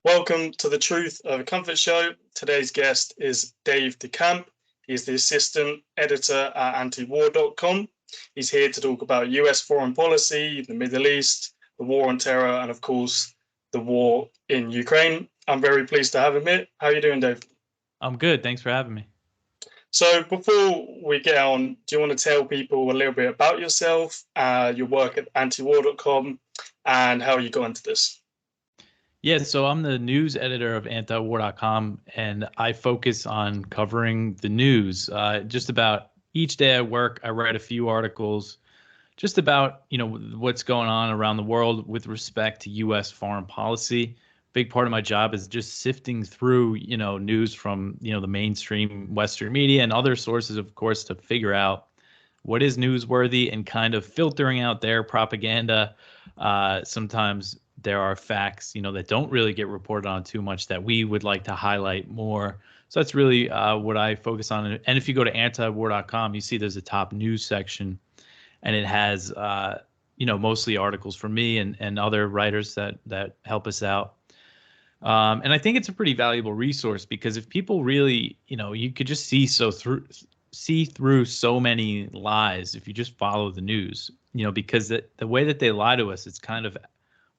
Welcome to the Truth Over Comfort show. Today's guest is Dave Decamp. He's the assistant editor at antiwar.com. He's here to talk about US foreign policy, the Middle East, the war on terror, and of course, the war in Ukraine. I'm very pleased to have him here. How are you doing, Dave? I'm good. Thanks for having me. So before we get on, do you want to tell people a little bit about yourself, your work at antiwar.com, and how you got into this? Yeah, so I'm the news editor of antiwar.com, and I focus on covering the news. Just about each day at work, I write a few articles just about, what's going on around the world with respect to U.S. foreign policy. Big part of my job is just sifting through, news from, the mainstream Western media and other sources, of course, to figure out what is newsworthy and kind of filtering out their propaganda. Sometimes there are facts, that don't really get reported on too much that we would like to highlight more. So that's really what I focus on. And if you go to antiwar.com, you see there's a top news section, and it has, mostly articles from me and other writers that help us out. And I think it's a pretty valuable resource because if people really, you could just see through so many lies if you just follow the news, because the way that they lie to us, it's kind of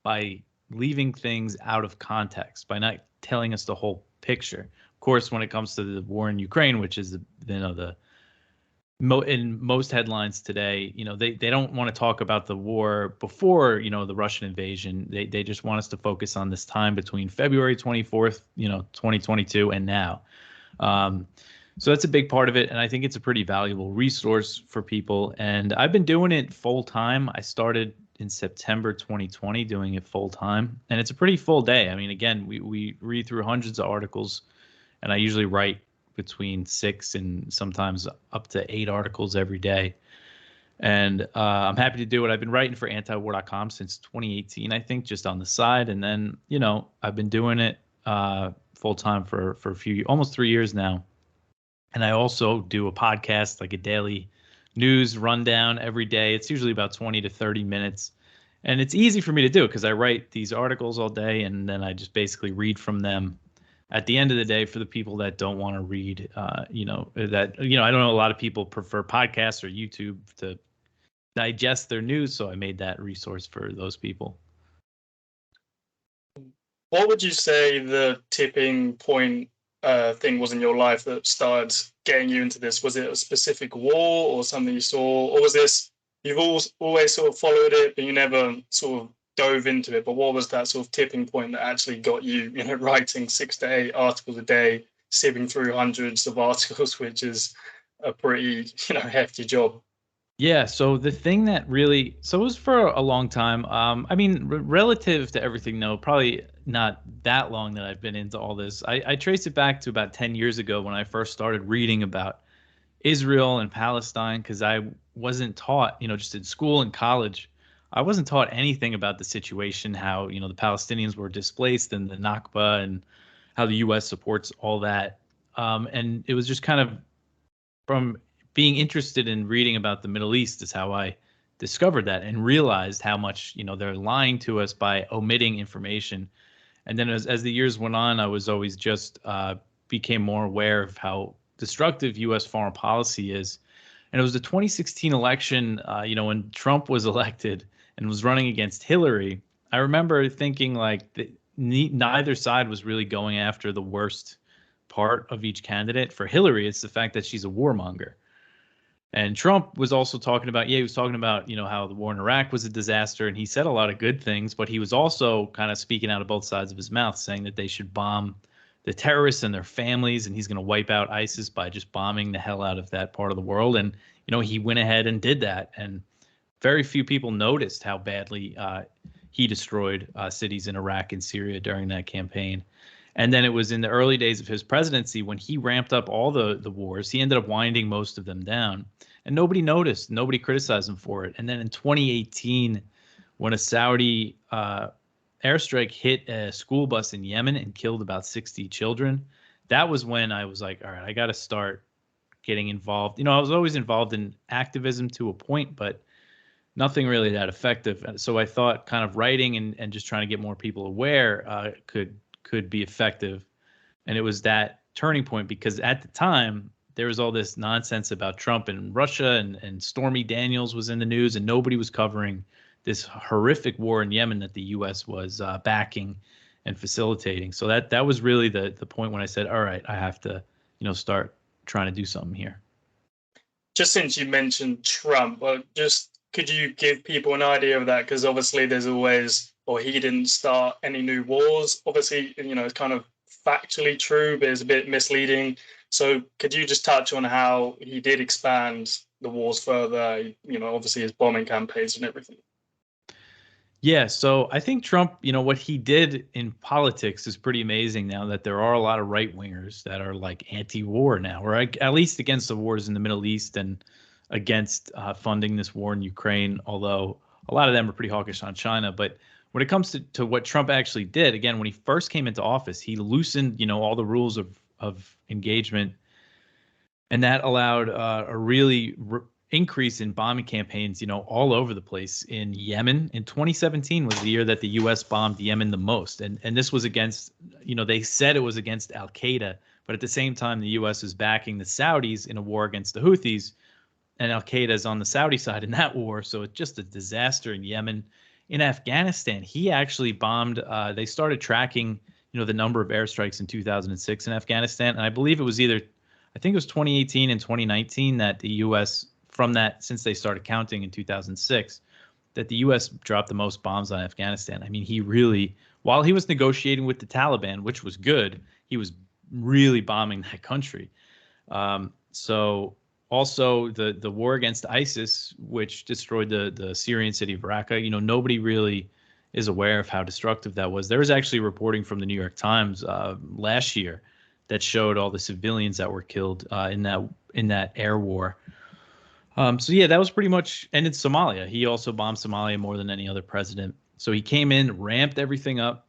by leaving things out of context, by not telling us the whole picture. Of course, when it comes to the war in Ukraine, which is in most headlines today, they don't want to talk about the war before, the Russian invasion. They just want us to focus on this time between February 24th, 2022 and now. So that's a big part of it. And I think it's a pretty valuable resource for people. And I've been doing it full time. I started in September 2020 doing it full time. And it's a pretty full day. I mean, again, we read through hundreds of articles, and I usually write between 6 and sometimes up to 8 articles every day. And I'm happy to do it. I've been writing for antiwar.com since 2018, I think, just on the side. And then, I've been doing it full time for almost 3 years now. And I also do a podcast, like a daily news rundown every day. It's usually about 20 to 30 minutes. And it's easy for me to do because I write these articles all day, and then I just basically read from them at the end of the day for the people that don't want to read. I don't know, a lot of people prefer podcasts or YouTube to digest their news. So I made that resource for those people. What would you say the tipping point thing was in your life that started getting you into this? Was it a specific war or something you saw, or was this you've always sort of followed it but you never sort of dove into it? But what was that sort of tipping point that actually got you, writing 6 to 8 articles a day, sieving through hundreds of articles, which is a pretty, hefty job? Yeah, so the thing that really, so it was for a long time. I mean, relative to everything, no, probably not that long that I've been into all this. I trace it back to about 10 years ago when I first started reading about Israel and Palestine, because I wasn't taught, just in school and college, I wasn't taught anything about the situation, how, the Palestinians were displaced and the Nakba and how the U.S. supports all that. And it was just kind of from being interested in reading about the Middle East is how I discovered that and realized how much, they're lying to us by omitting information. And then as the years went on, I was always just became more aware of how destructive U.S. foreign policy is. And it was the 2016 election, when Trump was elected and was running against Hillary. I remember thinking like neither side was really going after the worst part of each candidate. For Hillary, it's the fact that she's a warmonger. And Trump was also talking about, he was talking about, how the war in Iraq was a disaster. And he said a lot of good things, but he was also kind of speaking out of both sides of his mouth, saying that they should bomb the terrorists and their families, and he's going to wipe out ISIS by just bombing the hell out of that part of the world. And, he went ahead and did that. And very few people noticed how badly he destroyed cities in Iraq and Syria during that campaign. And then it was in the early days of his presidency when he ramped up all the wars. He ended up winding most of them down, and nobody noticed. Nobody criticized him for it. And then in 2018, when a Saudi airstrike hit a school bus in Yemen and killed about 60 children, that was when I was like, all right, I got to start getting involved. I was always involved in activism to a point, but nothing really that effective. So I thought kind of writing and just trying to get more people aware could could be effective. And it was that turning point because at the time there was all this nonsense about Trump and Russia, and Stormy Daniels was in the news, and nobody was covering this horrific war in Yemen that the U.S. was backing and facilitating. So that was really the point when I said, all right, I have to, start trying to do something here. Just since you mentioned Trump, just could you give people an idea of that? Because obviously there's always, or he didn't start any new wars. Obviously, it's kind of factually true, but it's a bit misleading. So could you just touch on how he did expand the wars further, obviously his bombing campaigns and everything? Yeah, so I think Trump, what he did in politics is pretty amazing now that there are a lot of right wingers that are like anti-war now, or at least against the wars in the Middle East and against funding this war in Ukraine, although a lot of them are pretty hawkish on China. But when it comes to what Trump actually did, again, when he first came into office, he loosened, all the rules of engagement, and that allowed a really increase in bombing campaigns, all over the place in Yemen. In 2017 was the year that the U.S. bombed Yemen the most, and this was against, they said it was against Al Qaeda, but at the same time the U.S. is backing the Saudis in a war against the Houthis, and Al Qaeda is on the Saudi side in that war. So it's just a disaster in Yemen. In Afghanistan, he actually bombed. They started tracking, the number of airstrikes in 2006 in Afghanistan, and I believe it was I think it was 2018 and 2019 that the U.S. from that, since they started counting in 2006, that the U.S. dropped the most bombs on Afghanistan. I mean, he really, while he was negotiating with the Taliban, which was good, he was really bombing that country. So also the war against ISIS, which destroyed the Syrian city of Raqqa, nobody really is aware of how destructive that was. There was actually reporting from the New York Times last year that showed all the civilians that were killed in that air war. So yeah, that was pretty much, and in Somalia, he also bombed Somalia more than any other president. So he came in, ramped everything up,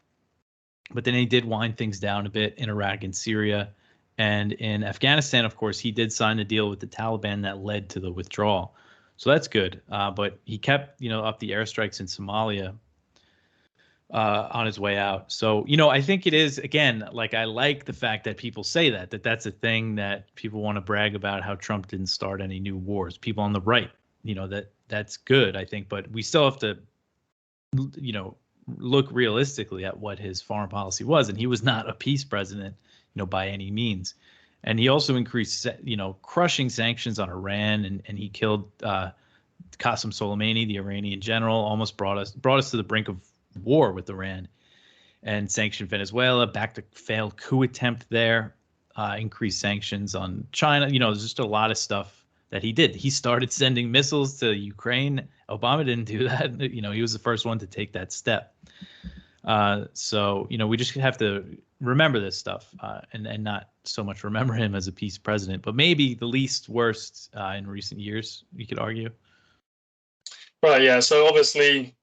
but then he did wind things down a bit in Iraq and Syria. And in Afghanistan, of course, he did sign a deal with the Taliban that led to the withdrawal. So that's good. But he kept, up the airstrikes in Somalia on his way out. So, I think it is, again, like, I like the fact that people say that's a thing that people want to brag about, how Trump didn't start any new wars. People on the right, that's good, I think. But we still have to, look realistically at what his foreign policy was. And he was not a peace president, by any means. And he also increased, crushing sanctions on Iran, and he killed Qasem Soleimani, the Iranian general, almost brought us to the brink of war with Iran, and sanctioned Venezuela, backed a failed coup attempt there, increased sanctions on China. There's just a lot of stuff that he did. He started sending missiles to Ukraine. Obama didn't do that. He was the first one to take that step. So, we just have to remember this stuff and not so much remember him as a peace president, but maybe the least worst in recent years, you could argue. Right, yeah. So obviously,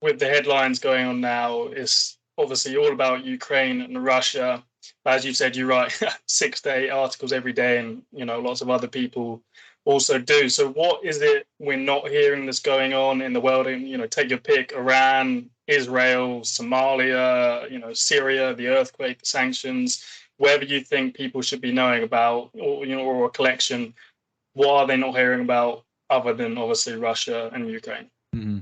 with the headlines going on now, it's obviously all about Ukraine and Russia. As you said, you write 6 to 8 articles every day, and lots of other people also do. So what is it we're not hearing that's going on in the world? And take your pick: Iran, Israel, Somalia, Syria, the earthquake, the sanctions. Wherever you think people should be knowing about, or a collection, what are they not hearing about other than obviously Russia and Ukraine? Mm-hmm.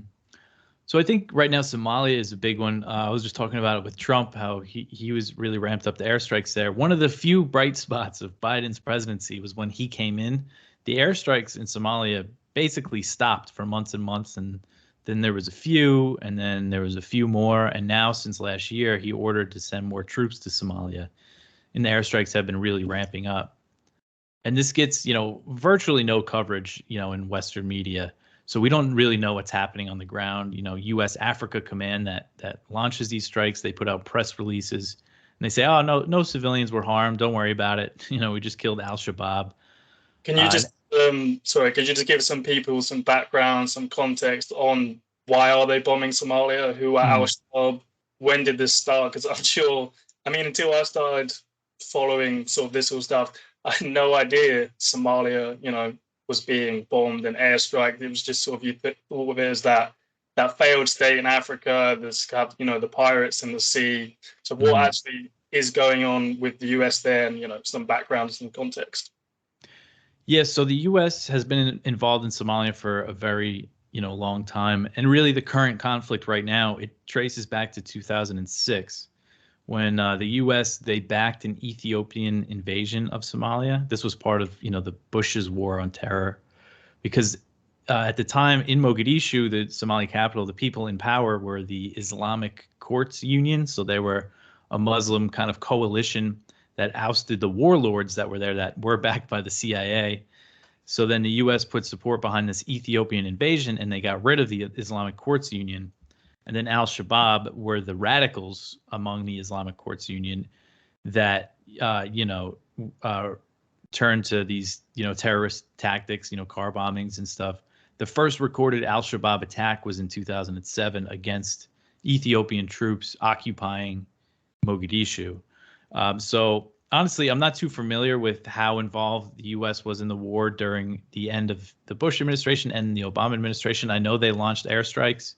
So I think right now Somalia is a big one. I was just talking about it with Trump, how he was really ramped up the airstrikes there. One of the few bright spots of Biden's presidency was when he came in. The airstrikes in Somalia basically stopped for months and months, and then there was a few, and then there was a few more, and now since last year, he ordered to send more troops to Somalia, and the airstrikes have been really ramping up. And this gets, virtually no coverage, in Western media. So we don't really know what's happening on the ground. U.S. Africa Command that launches these strikes, they put out press releases, and they say, "Oh, no civilians were harmed. Don't worry about it. We just killed Al-Shabaab." Can you just, could you just give some people some background, some context on why are they bombing Somalia? Who are Al-Shabaab? When did this start? Because I'm sure, until I started following sort of this sort of stuff, I had no idea Somalia, was being bombed and airstrike. It was just sort of, you put all of it as that that failed state in Africa. There's the pirates in the sea. So what Mhm. actually is going on with the US there, and some background, some context. Yes, so the U.S. has been involved in Somalia for a very, long time, and really the current conflict right now, it traces back to 2006 when the U.S. they backed an Ethiopian invasion of Somalia. This was part of, the Bush's war on terror, because at the time in Mogadishu, the Somali capital, the people in power were the Islamic Courts Union, so they were a Muslim kind of coalition that ousted the warlords that were there that were backed by the CIA. So then the U.S. put support behind this Ethiopian invasion, and they got rid of the Islamic Courts Union. And then Al-Shabaab were the radicals among the Islamic Courts Union that, uh, turned to these, terrorist tactics, car bombings and stuff. The first recorded Al-Shabaab attack was in 2007 against Ethiopian troops occupying Mogadishu. So honestly, I'm not too familiar with how involved the U.S. was in the war during the end of the Bush administration and the Obama administration. I know they launched airstrikes,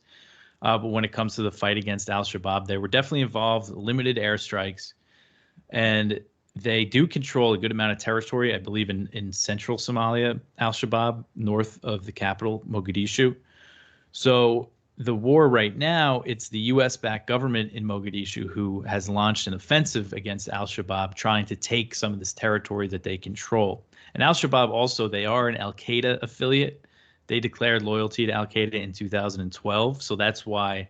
but when it comes to the fight against al-Shabaab, they were definitely involved, limited airstrikes, and they do control a good amount of territory, I believe, in central Somalia, al-Shabaab, north of the capital, Mogadishu. So the war right now, it's the U.S.-backed government in Mogadishu who has launched an offensive against al-Shabaab, trying to take some of this territory that they control. And al-Shabaab also, they are an al-Qaeda affiliate. They declared loyalty to al-Qaeda in 2012. So that's why,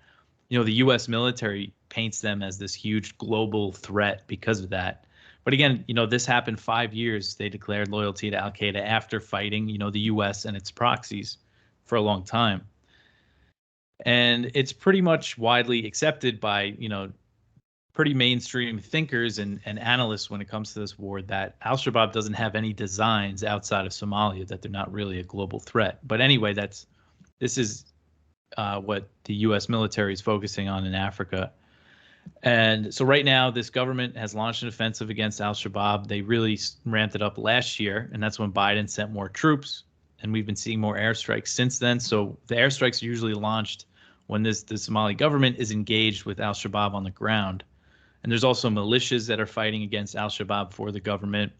the U.S. military paints them as this huge global threat because of that. But again, this happened 5 years. They declared loyalty to al-Qaeda after fighting, the U.S. and its proxies for a long time. And it's pretty much widely accepted by, pretty mainstream thinkers and analysts when it comes to this war that al-Shabaab doesn't have any designs outside of Somalia, that they're not really a global threat. But anyway, this is what the U.S. military is focusing on in Africa. And so right now, this government has launched an offensive against al-Shabaab. They really ramped it up last year, and that's when Biden sent more troops. And we've been seeing more airstrikes since then. So the airstrikes are usually launched when the Somali government is engaged with al-Shabaab on the ground. And there's also militias that are fighting against al-Shabaab for the government.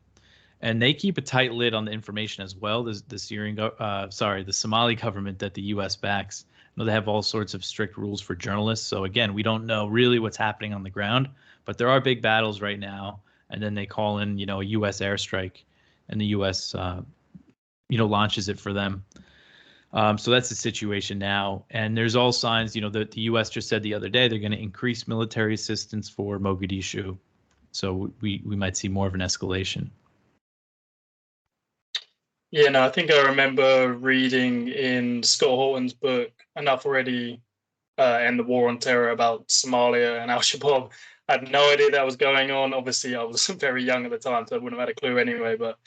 And they keep a tight lid on the information as well. The Somali government that the U.S. backs. They have all sorts of strict rules for journalists. So again, we don't know really what's happening on the ground, but there are big battles right now. And then they call in, a U.S. airstrike, and the U.S. Launches it for them. So that's the situation now. And there's all signs, that the U.S. just said the other day they're going to increase military assistance for Mogadishu. So we might see more of an escalation. Yeah, no, I think I remember reading in Scott Horton's book Enough Already, and the War on Terror about Somalia and Al Shabaab. I had no idea that was going on. Obviously, I was very young at the time, so I wouldn't have had a clue anyway. But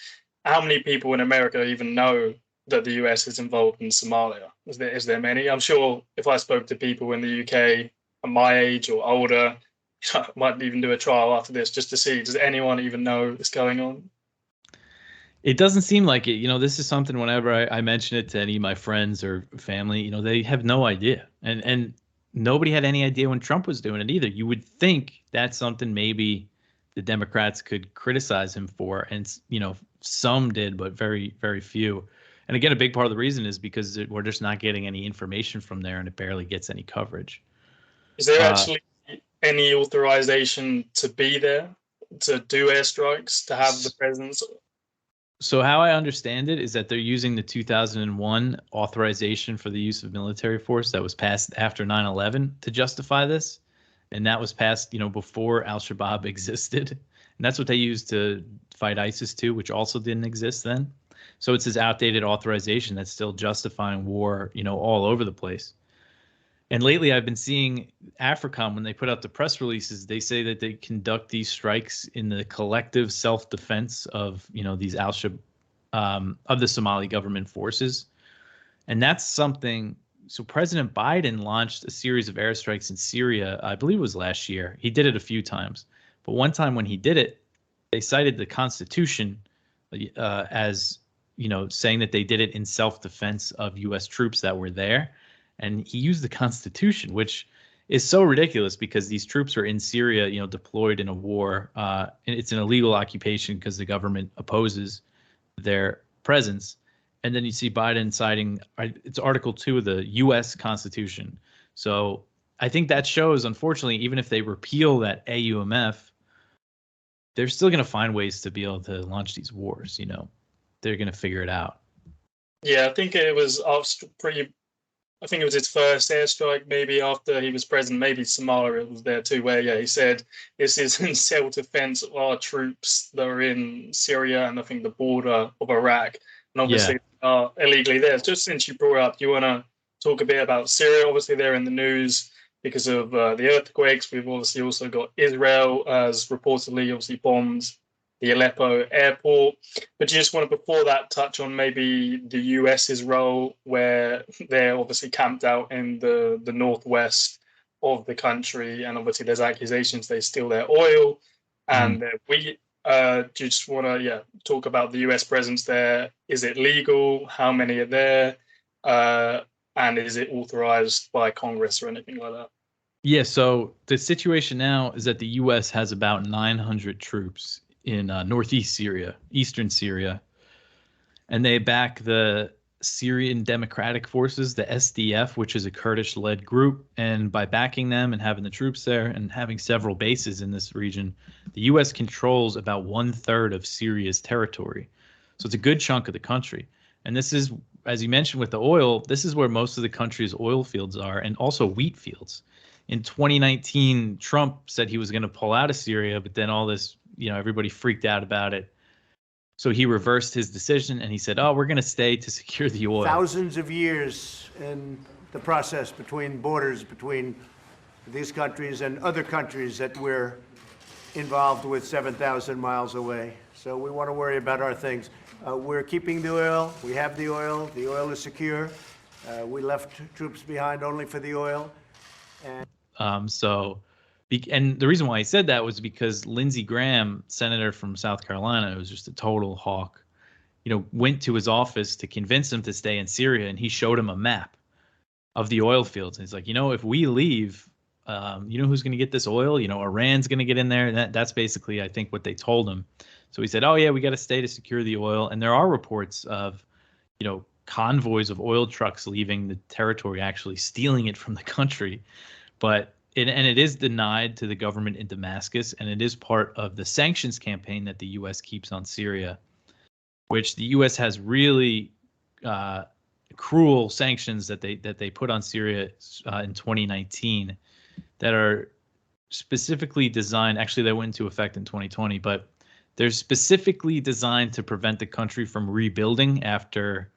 how many people in America even know that the US is involved in Somalia? Is there many? I'm sure if I spoke to people in the UK at my age or older, I might even do a trial after this just to see, does anyone even know what's going on? It doesn't seem like it. This is something whenever I mention it to any of my friends or family, they have no idea. And nobody had any idea when Trump was doing it either. You would think that's something maybe the Democrats could criticize him for. And, some did, but very, very few. And again, a big part of the reason is because we're just not getting any information from there, and it barely gets any coverage. Is there actually any authorization to be there, to do airstrikes, to have the presence? So how I understand it is that they're using the 2001 authorization for the use of military force that was passed after 9/11 to justify this. And that was passed, before al-Shabaab existed. And that's what they used to fight ISIS too, which also didn't exist then. So it's this outdated authorization that's still justifying war, all over the place. And lately, I've been seeing AFRICOM, when they put out the press releases, they say that they conduct these strikes in the collective self-defense of, these of the Somali government forces. And that's something. So President Biden launched a series of airstrikes in Syria, I believe it was last year. He did it a few times. But one time when he did it, they cited the Constitution as, saying that they did it in self-defense of U.S. troops that were there. and he used the Constitution, which is so ridiculous because these troops are in Syria, deployed in a war. And it's an illegal occupation because the government opposes their presence. And then you see Biden citing it's Article 2 of the U.S. Constitution. So I think that shows, unfortunately, even if they repeal that AUMF, they're still going to find ways to be able to launch these wars. They're going to figure it out. Yeah, I think it was I think it was his first airstrike, maybe after he was president, maybe Somalia was there too, where, he said, this is in self-defense of our troops that are in Syria and I think the border of Iraq. And obviously are illegally there. Just since you brought up, do you want to talk a bit about Syria? Obviously, they're in the news because of the earthquakes. We've obviously also got Israel as reportedly obviously bombed the Aleppo airport. But you just want to, before that, touch on maybe the US's role, where they're obviously camped out in the northwest of the country, and obviously there's accusations they steal their oil and their wheat. Do you just want to talk about the US presence there? Is it legal? How many are there? And is it authorized by Congress or anything like that? Yeah, so the situation now is that the U.S. has about 900 troops in northeast Syria, eastern Syria, and they back the Syrian Democratic Forces, the SDF, which is a Kurdish-led group. And by backing them and having the troops there and having several bases in this region, the U.S. controls about 1/3 of Syria's territory. So it's a good chunk of the country. And this is, as you mentioned with the oil, this is where most of the country's oil fields are, and also wheat fields. In 2019, Trump said he was going to pull out of Syria, but then all this, everybody freaked out about it. So he reversed his decision and he said, we're going to stay to secure the oil. Thousands of years in the process between borders, between these countries and other countries that we're involved with 7,000 miles away. So we want to worry about our things. We're keeping the oil. We have the oil. The oil is secure. We left troops behind only for the oil. And the reason why he said that was because Lindsey Graham, senator from South Carolina, who was just a total hawk, went to his office to convince him to stay in Syria, and he showed him a map of the oil fields. And he's like, if we leave, who's going to get this oil? Iran's going to get in there. And that's basically, I think, what they told him. So he said, we got to stay to secure the oil. And there are reports of, convoys of oil trucks leaving the territory, actually stealing it from the country. But it is denied to the government in Damascus, and it is part of the sanctions campaign that the U.S. keeps on Syria, which the U.S. has really cruel sanctions that they put on Syria in 2019 that are specifically designed. Actually, they went into effect in 2020, but they're specifically designed to prevent the country from rebuilding after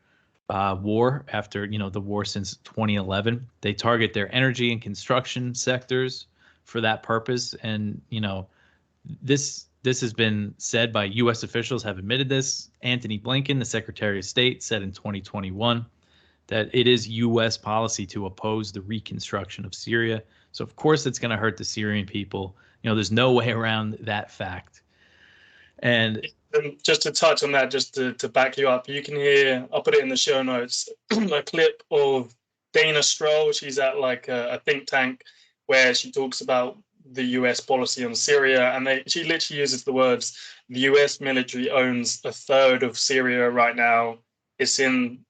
war, after the war since 2011. They target their energy and construction sectors for that purpose. And this has been said by U.S. officials, have admitted this. Antony Blinken, the Secretary of State, said in 2021 that it is U.S. policy to oppose the reconstruction of Syria. So of course it's going to hurt the Syrian people. There's no way around that fact. And just to touch on that, just to back you up, you can hear, I'll put it in the show notes, a clip of Dana Stroll. She's at a think tank where she talks about the US policy on Syria, and she literally uses the words, the US military owns 1/3 of Syria right now. It's in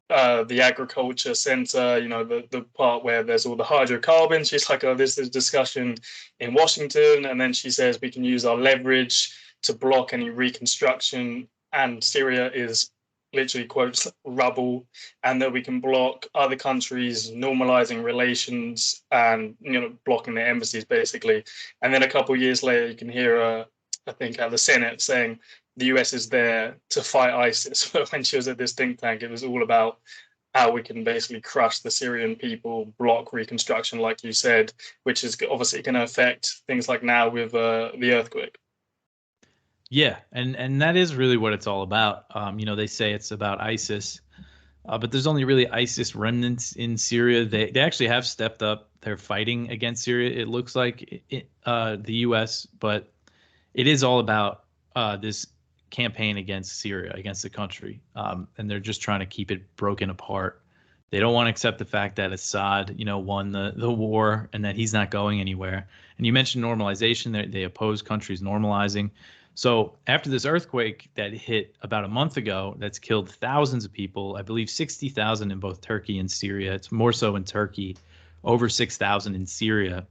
the agriculture center, the part where there's all the hydrocarbons. She's like, this is discussion in Washington. And then she says we can use our leverage to block any reconstruction, and Syria is literally, quotes, rubble, and that we can block other countries normalizing relations and blocking their embassies basically. And then a couple of years later you can hear I think at the Senate saying the US is there to fight ISIS. But when she was at this think tank, it was all about how we can basically crush the Syrian people, block reconstruction, like you said, which is obviously going to affect things like now with the earthquake. Yeah, and that is really what it's all about. They say it's about ISIS, but there's only really ISIS remnants in Syria. They actually have stepped up their fighting against Syria, it looks like, the U.S., but it is all about this campaign against Syria, against the country, and they're just trying to keep it broken apart They don't want to accept the fact that Assad, won the war and that he's not going anywhere. And you mentioned normalization. They oppose countries normalizing. So after this earthquake that hit about a month ago, that's killed thousands of people, I believe 60,000 in both Turkey and Syria. It's more so in Turkey, over 6,000 in Syria.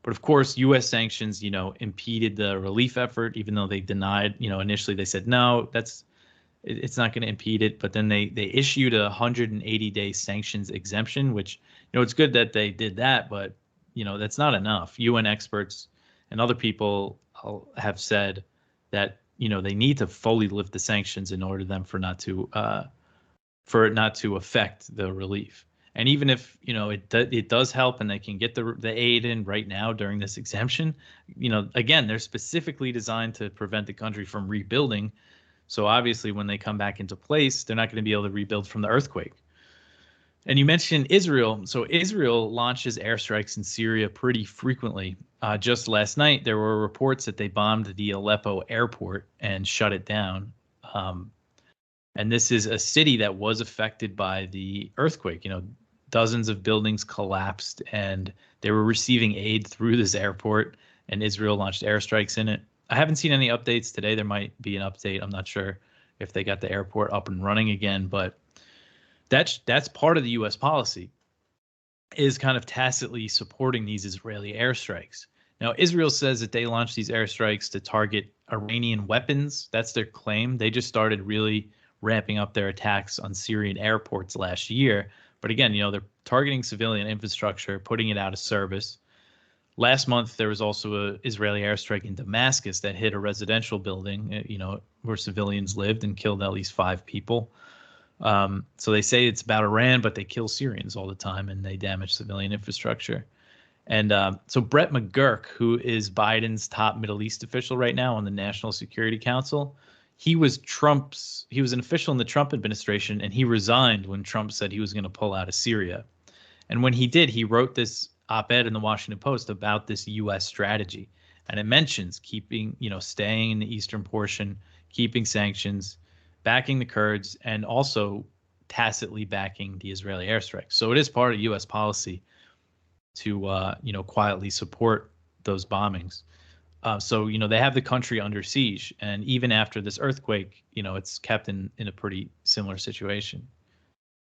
But of course, U.S. sanctions, impeded the relief effort, even though they denied, initially they said, no, it's not going to impede it. But then they issued a 180-day sanctions exemption, which, it's good that they did that, but, that's not enough. UN experts and other people have said that, they need to fully lift the sanctions in order for it not to affect the relief. And even if it does help and they can get the aid in right now during this exemption, again, they're specifically designed to prevent the country from rebuilding. So obviously, when they come back into place, they're not going to be able to rebuild from the earthquake. And you mentioned Israel. So Israel launches airstrikes in Syria pretty frequently. Just last night, there were reports that they bombed the Aleppo airport and shut it down. And this is a city that was affected by the earthquake. Dozens of buildings collapsed, and they were receiving aid through this airport, and Israel launched airstrikes in it. I haven't seen any updates today. There might be an update. I'm not sure if they got the airport up and running again, but that's part of the U.S. policy, is kind of tacitly supporting these Israeli airstrikes. Now, Israel says that they launched these airstrikes to target Iranian weapons. That's their claim. They just started really ramping up their attacks on Syrian airports last year. But again, they're targeting civilian infrastructure, putting it out of service. Last month, there was also an Israeli airstrike in Damascus that hit a residential building, where civilians lived, and killed at least 5 people. So they say it's about Iran, but they kill Syrians all the time and they damage civilian infrastructure. And so Brett McGurk, who is Biden's top Middle East official right now on the National Security Council, he was an official in the Trump administration, and he resigned when Trump said he was going to pull out of Syria. And when he did, he wrote this op-ed in the Washington Post about this U.S. strategy. And it mentions staying in the eastern portion, keeping sanctions, backing the Kurds, and also tacitly backing the Israeli airstrikes. So it is part of U.S. policy to, quietly support those bombings. So they have the country under siege, and even after this earthquake, it's kept in a pretty similar situation.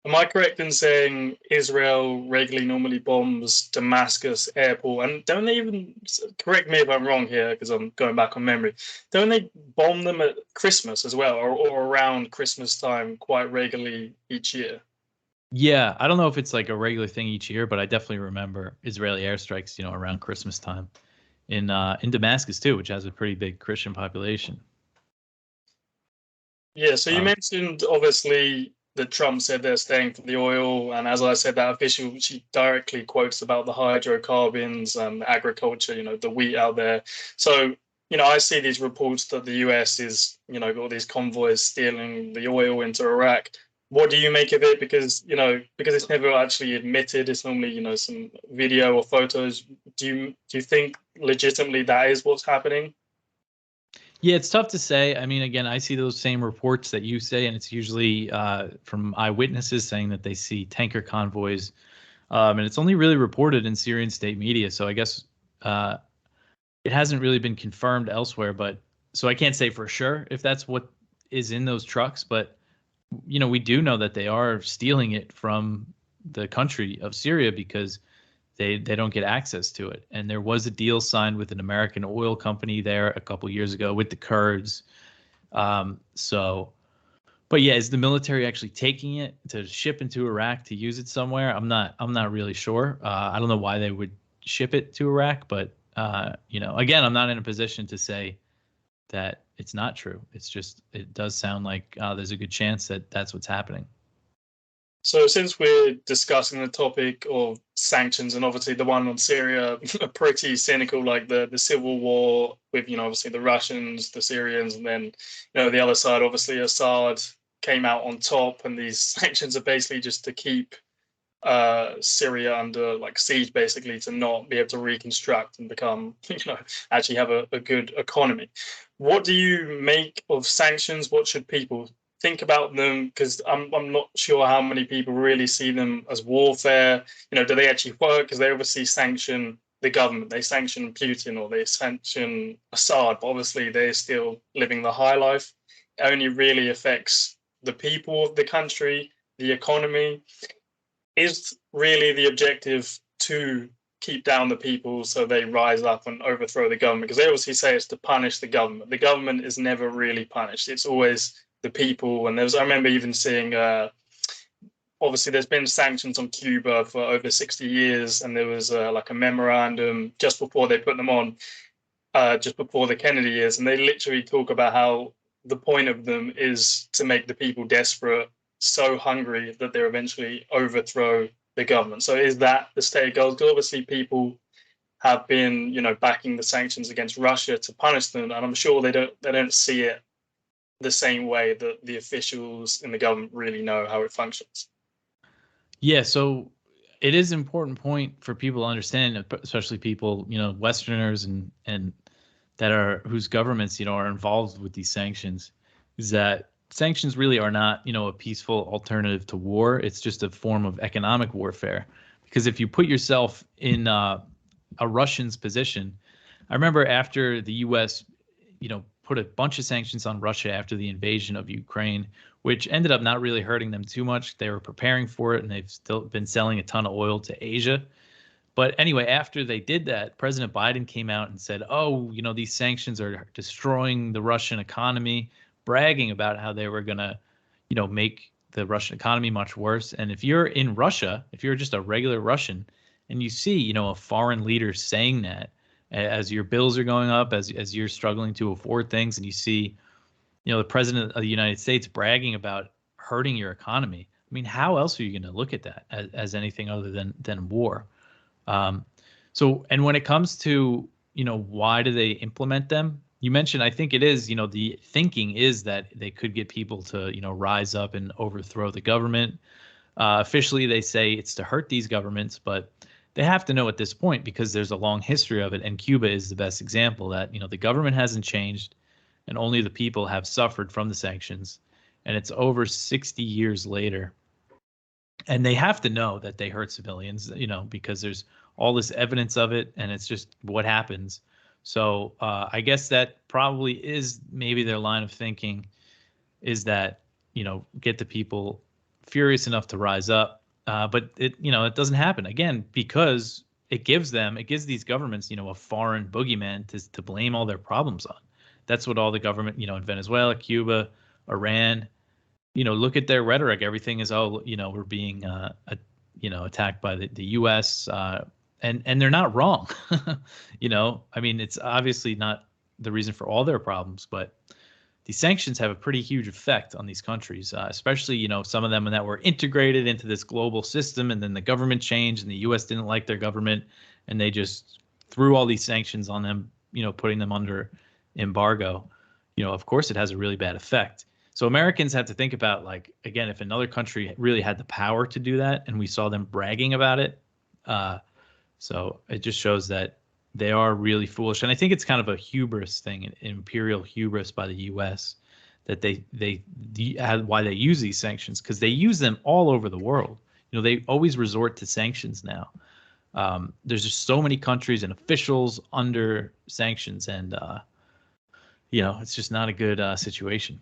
Am I correct in saying Israel regularly normally bombs Damascus airport? And don't they even, correct me if I'm wrong here, because I'm going back on memory, don't they bomb them at Christmas as well, or around Christmas time quite regularly each year? Yeah, I don't know if it's like a regular thing each year, but I definitely remember Israeli airstrikes, around Christmas time in Damascus too, which has a pretty big Christian population. Yeah, so you mentioned obviously that Trump said they're staying for the oil, and as I said, that official, she directly quotes about the hydrocarbons and agriculture, the wheat out there. So, I see these reports that the US is, got these convoys stealing the oil into Iraq. What do you make of it? Because, because it's never actually admitted, it's normally, some video or photos. Do you think legitimately that is what's happening? Yeah, it's tough to say. I mean, again, I see those same reports that you say, and it's usually from eyewitnesses saying that they see tanker convoys, and it's only really reported in Syrian state media. So I guess it hasn't really been confirmed elsewhere. But so I can't say for sure if that's what is in those trucks. But we do know that they are stealing it from the country of Syria because they don't get access to it. And there was a deal signed with an American oil company there a couple years ago with the Kurds. But yeah, is the military actually taking it to ship into Iraq to use it somewhere? I'm not really sure. I don't know why they would ship it to Iraq, but again, I'm not in a position to say that it's not true. It's just, it does sound like there's a good chance that that's what's happening. So since we're discussing the topic of sanctions, and obviously the one on Syria are pretty cynical, like the civil war with, obviously the Russians, the Syrians, and then, the other side, obviously Assad came out on top, and these sanctions are basically just to keep Syria under like siege, basically, to not be able to reconstruct and become, actually have a good economy. What do you make of sanctions? What should people think about them? Because I'm not sure how many people really see them as warfare. Do they actually work? Because they obviously sanction the government, they sanction Putin, or they sanction Assad, but obviously they're still living the high life. It only really affects the people of the country, the economy. Is really the objective to keep down the people so they rise up and overthrow the government? Because they obviously say it's to punish the government. The government is never really punished. It's always the people. And I remember even seeing, obviously there's been sanctions on Cuba for over 60 years. And there was like a memorandum just before they put them on, just before the Kennedy years. And they literally talk about how the point of them is to make the people desperate, so hungry that they eventually overthrow the government. So is that the state goals? Because obviously people have been, backing the sanctions against Russia to punish them, and I'm sure they don't see it the same way that the officials in the government really know how it functions. Yeah, so it is an important point for people to understand, especially people, Westerners and whose governments, are involved with these sanctions, is that sanctions really are not, a peaceful alternative to war. It's just a form of economic warfare. Because if you put yourself in a Russian's position, I remember after the U.S., put a bunch of sanctions on Russia after the invasion of Ukraine, which ended up not really hurting them too much. They were preparing for it, and they've still been selling a ton of oil to Asia. But anyway, after they did that, President Biden came out and said, oh, these sanctions are destroying the Russian economy, bragging about how they were going to, make the Russian economy much worse. And if you're in Russia, if you're just a regular Russian and you see, a foreign leader saying that as your bills are going up, as you're struggling to afford things, and you see, the president of the United States bragging about hurting your economy. I mean, how else are you going to look at that as anything other than war? So, and when it comes to, why do they implement them? You mentioned, I think it is, the thinking is that they could get people to, rise up and overthrow the government. Officially, they say it's to hurt these governments, but they have to know at this point, because there's a long history of it. And Cuba is the best example that, the government hasn't changed and only the people have suffered from the sanctions. And it's over 60 years later. And they have to know that they hurt civilians, because there's all this evidence of it, and it's just what happens. So I guess that probably is maybe their line of thinking, is that, get the people furious enough to rise up. But it doesn't happen, again, because it gives these governments, a foreign boogeyman to blame all their problems on. That's what all the government, in Venezuela, Cuba, Iran, look at their rhetoric. Everything is, we're being, attacked by the U.S. And they're not wrong. I mean, it's obviously not the reason for all their problems, but these sanctions have a pretty huge effect on these countries, especially, some of them that were integrated into this global system, and then the government changed and the U.S. didn't like their government, and they just threw all these sanctions on them, putting them under embargo. Of course, it has a really bad effect. So Americans have to think about, like, again, if another country really had the power to do that and we saw them bragging about it, so it just shows that they are really foolish. And I think it's kind of a hubris thing, an imperial hubris by the U.S., that why they use these sanctions, because they use them all over the world. They always resort to sanctions now. There's just so many countries and officials under sanctions, and it's just not a good situation.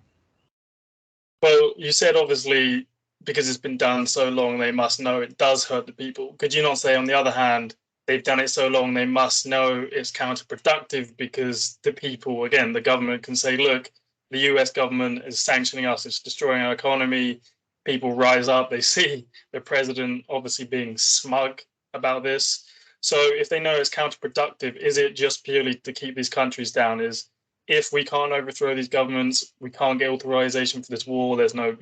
Well, you said obviously because it's been done so long, they must know it does hurt the people. Could you not say, on the other hand, they've done it so long, they must know it's counterproductive, because the people, again, the government can say, look, the US government is sanctioning us, it's destroying our economy. People rise up, they see the president obviously being smug about this. So if they know it's counterproductive, is it just purely to keep these countries down? Is, if we can't overthrow these governments, we can't get authorization for this war, there's no,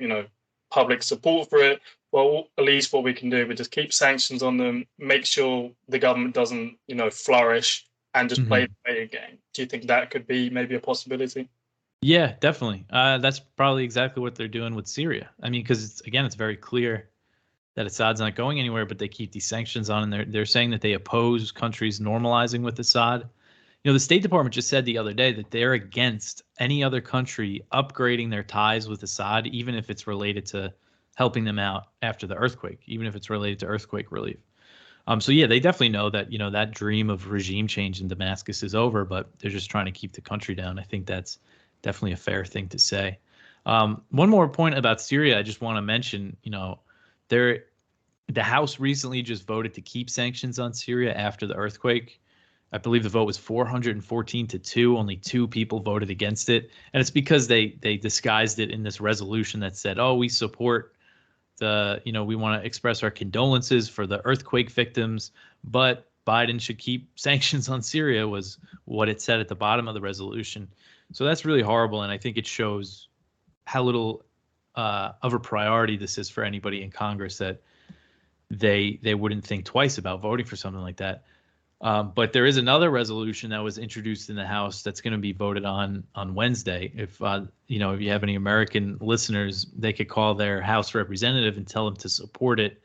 public support for it, well, at least what we can do, we just keep sanctions on them, make sure the government doesn't, flourish, and just play the player game. Do you think that could be maybe a possibility? Yeah, definitely. That's probably exactly what they're doing with Syria. I mean, because it's very clear that Assad's not going anywhere, but they keep these sanctions on, and they're saying that they oppose countries normalizing with Assad. The State Department just said the other day that they're against any other country upgrading their ties with Assad, even if it's related to helping them out after the earthquake, even if it's related to earthquake relief. So yeah, they definitely know that, that dream of regime change in Damascus is over, but they're just trying to keep the country down. I think that's definitely a fair thing to say. One more point about Syria, I just want to mention, the House recently just voted to keep sanctions on Syria after the earthquake. I believe the vote was 414 to 2. Only 2 people voted against it. And it's because they disguised it in this resolution that said, oh, we support we want to express our condolences for the earthquake victims, but Biden should keep sanctions on Syria was what it said at the bottom of the resolution. So that's really horrible. And I think it shows how little of a priority this is for anybody in Congress, that they wouldn't think twice about voting for something like that. But there is another resolution that was introduced in the House that's going to be voted on Wednesday. If if you have any American listeners, they could call their House representative and tell them to support it.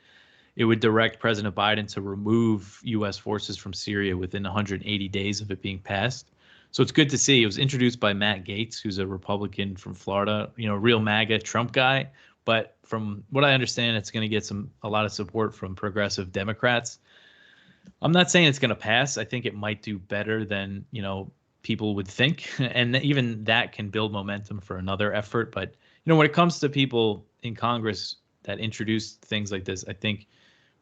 It would direct President Biden to remove U.S. forces from Syria within 180 days of it being passed. So it's good to see. It was introduced by Matt Gaetz, who's a Republican from Florida, real MAGA Trump guy. But from what I understand, it's going to get a lot of support from progressive Democrats. I'm not saying it's going to pass. I think it might do better than, people would think. And even that can build momentum for another effort. But, when it comes to people in Congress that introduce things like this, I think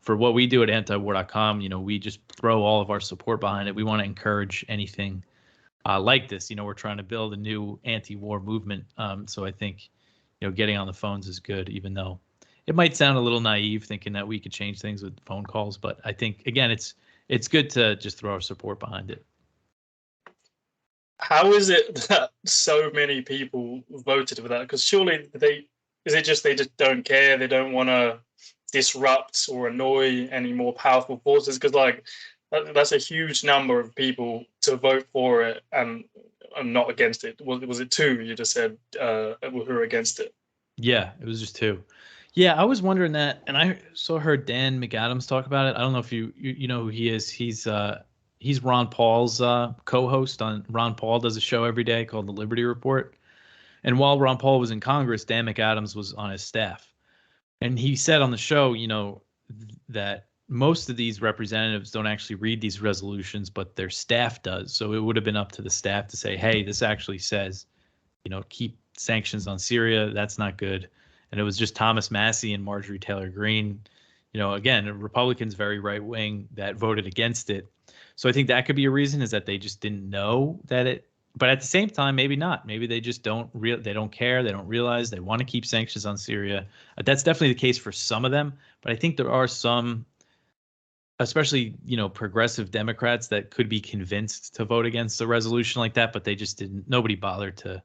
for what we do at antiwar.com, we just throw all of our support behind it. We want to encourage anything like this. We're trying to build a new anti-war movement. So I think, getting on the phones is good, even though it might sound a little naive thinking that we could change things with phone calls, but I think, again, it's good to just throw our support behind it. How is it that so many people voted for that? Because surely they just don't care, they don't want to disrupt or annoy any more powerful forces? Because that's a huge number of people to vote for it and not against it. Was it 2? You just said who were against it. Yeah, it was just 2. Yeah, I was wondering that, and I heard Dan McAdams talk about it. I don't know if you know who he is. He's Ron Paul's co-host on. Ron Paul does a show every day called The Liberty Report, and while Ron Paul was in Congress, Dan McAdams was on his staff, and he said on the show, that most of these representatives don't actually read these resolutions, but their staff does. So it would have been up to the staff to say, hey, this actually says, keep sanctions on Syria. That's not good. And it was just Thomas Massie and Marjorie Taylor Greene, again, Republicans, very right wing, that voted against it. So I think that could be a reason, is that they just didn't know that it. But at the same time, maybe not. Maybe they just they don't care. They don't realize they want to keep sanctions on Syria. That's definitely the case for some of them. But I think there are some, especially, progressive Democrats that could be convinced to vote against a resolution like that, but they just didn't. Nobody bothered to,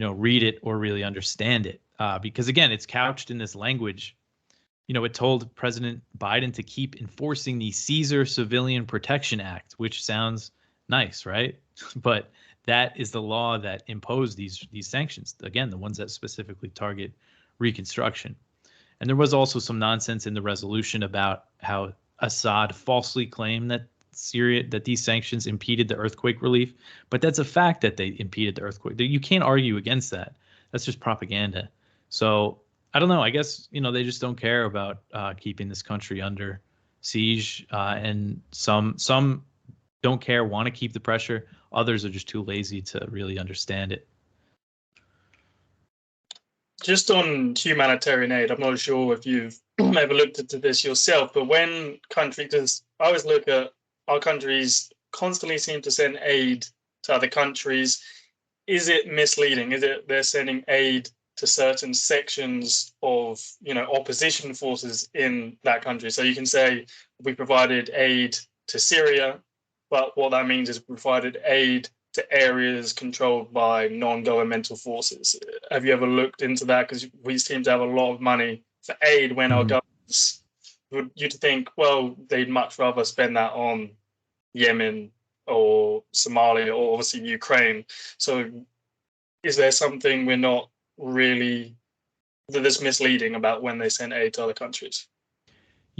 read it or really understand it. Because, again, it's couched in this language. It told President Biden to keep enforcing the Caesar Civilian Protection Act, which sounds nice, right? But that is the law that imposed these sanctions. Again, the ones that specifically target reconstruction. And there was also some nonsense in the resolution about how Assad falsely claimed that these sanctions impeded the earthquake relief. But that's a fact that they impeded the earthquake. You can't argue against that. That's just propaganda. So I don't know. I guess, they just don't care about keeping this country under siege. And some don't care, want to keep the pressure. Others are just too lazy to really understand it. Just on humanitarian aid, I'm not sure if you've ever looked into this yourself, but when countries, I always look at our countries constantly seem to send aid to other countries. Is it misleading? Is it they're sending aid to certain sections of, opposition forces in that country? So you can say we provided aid to Syria, but what that means is we provided aid to areas controlled by non-governmental forces. Have you ever looked into that? Because we seem to have a lot of money for aid when our governments, you'd think, well, they'd much rather spend that on Yemen or Somalia or obviously Ukraine. So is there something we're not really, that is misleading about when they send aid to other countries?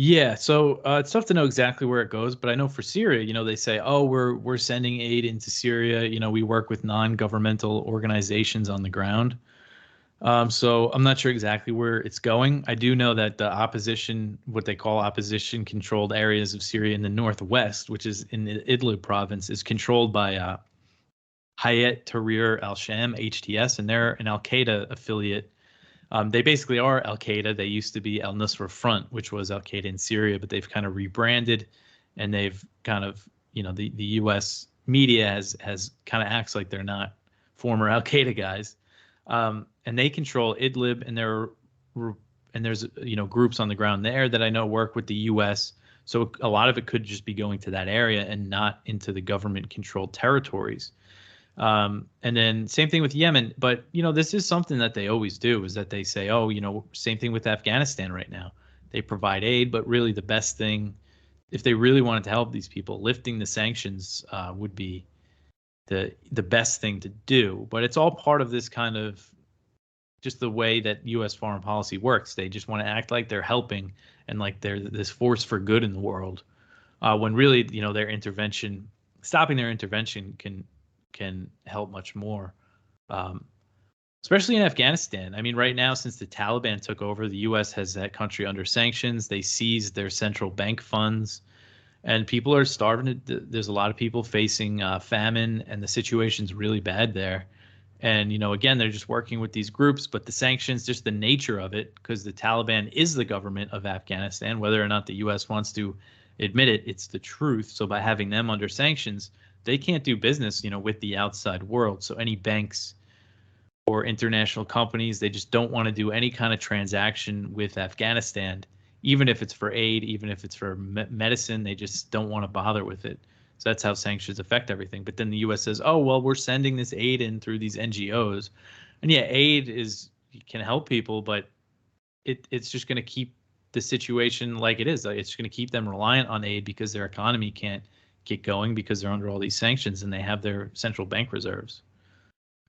Yeah, so it's tough to know exactly where it goes, but I know for Syria, they say, "Oh, we're sending aid into Syria." We work with non-governmental organizations on the ground. So I'm not sure exactly where it's going. I do know that the opposition, what they call opposition-controlled areas of Syria in the northwest, which is in the Idlib province, is controlled by Hayat Tahrir al-Sham (HTS), and they're an Al-Qaeda affiliate. They basically are Al Qaeda. They used to be Al Nusra Front, which was Al Qaeda in Syria, but they've kind of rebranded, and they've kind of, the U.S. media has kind of acts like they're not former Al Qaeda guys, and they control Idlib, and there's groups on the ground there that I know work with the U.S. So a lot of it could just be going to that area and not into the government-controlled territories. And then same thing with Yemen, but this is something that they always do, is that they say, oh, same thing with Afghanistan right now. They provide aid, but really the best thing, if they really wanted to help these people, lifting the sanctions would be the best thing to do. But it's all part of this kind of just the way that U.S. foreign policy works. They just want to act like they're helping and like they're this force for good in the world, when really, their intervention, stopping their intervention can help much more, especially in Afghanistan. I mean, right now, since the Taliban took over, the U.S. has that country under sanctions. They seized their central bank funds, and people are starving. There's a lot of people facing famine, and the situation's really bad there. And, again, they're just working with these groups, but the sanctions, just the nature of it, because the Taliban is the government of Afghanistan, whether or not the U.S. wants to admit it, it's the truth. So by having them under sanctions, they can't do business, with the outside world. So any banks or international companies, they just don't want to do any kind of transaction with Afghanistan, even if it's for aid, even if it's for medicine. They just don't want to bother with it. So that's how sanctions affect everything. But then the U.S. says, oh, well, we're sending this aid in through these NGOs. And yeah, aid can help people, but it's just going to keep the situation like it is. It's going to keep them reliant on aid because their economy can't get going because they're under all these sanctions and they have their central bank reserves.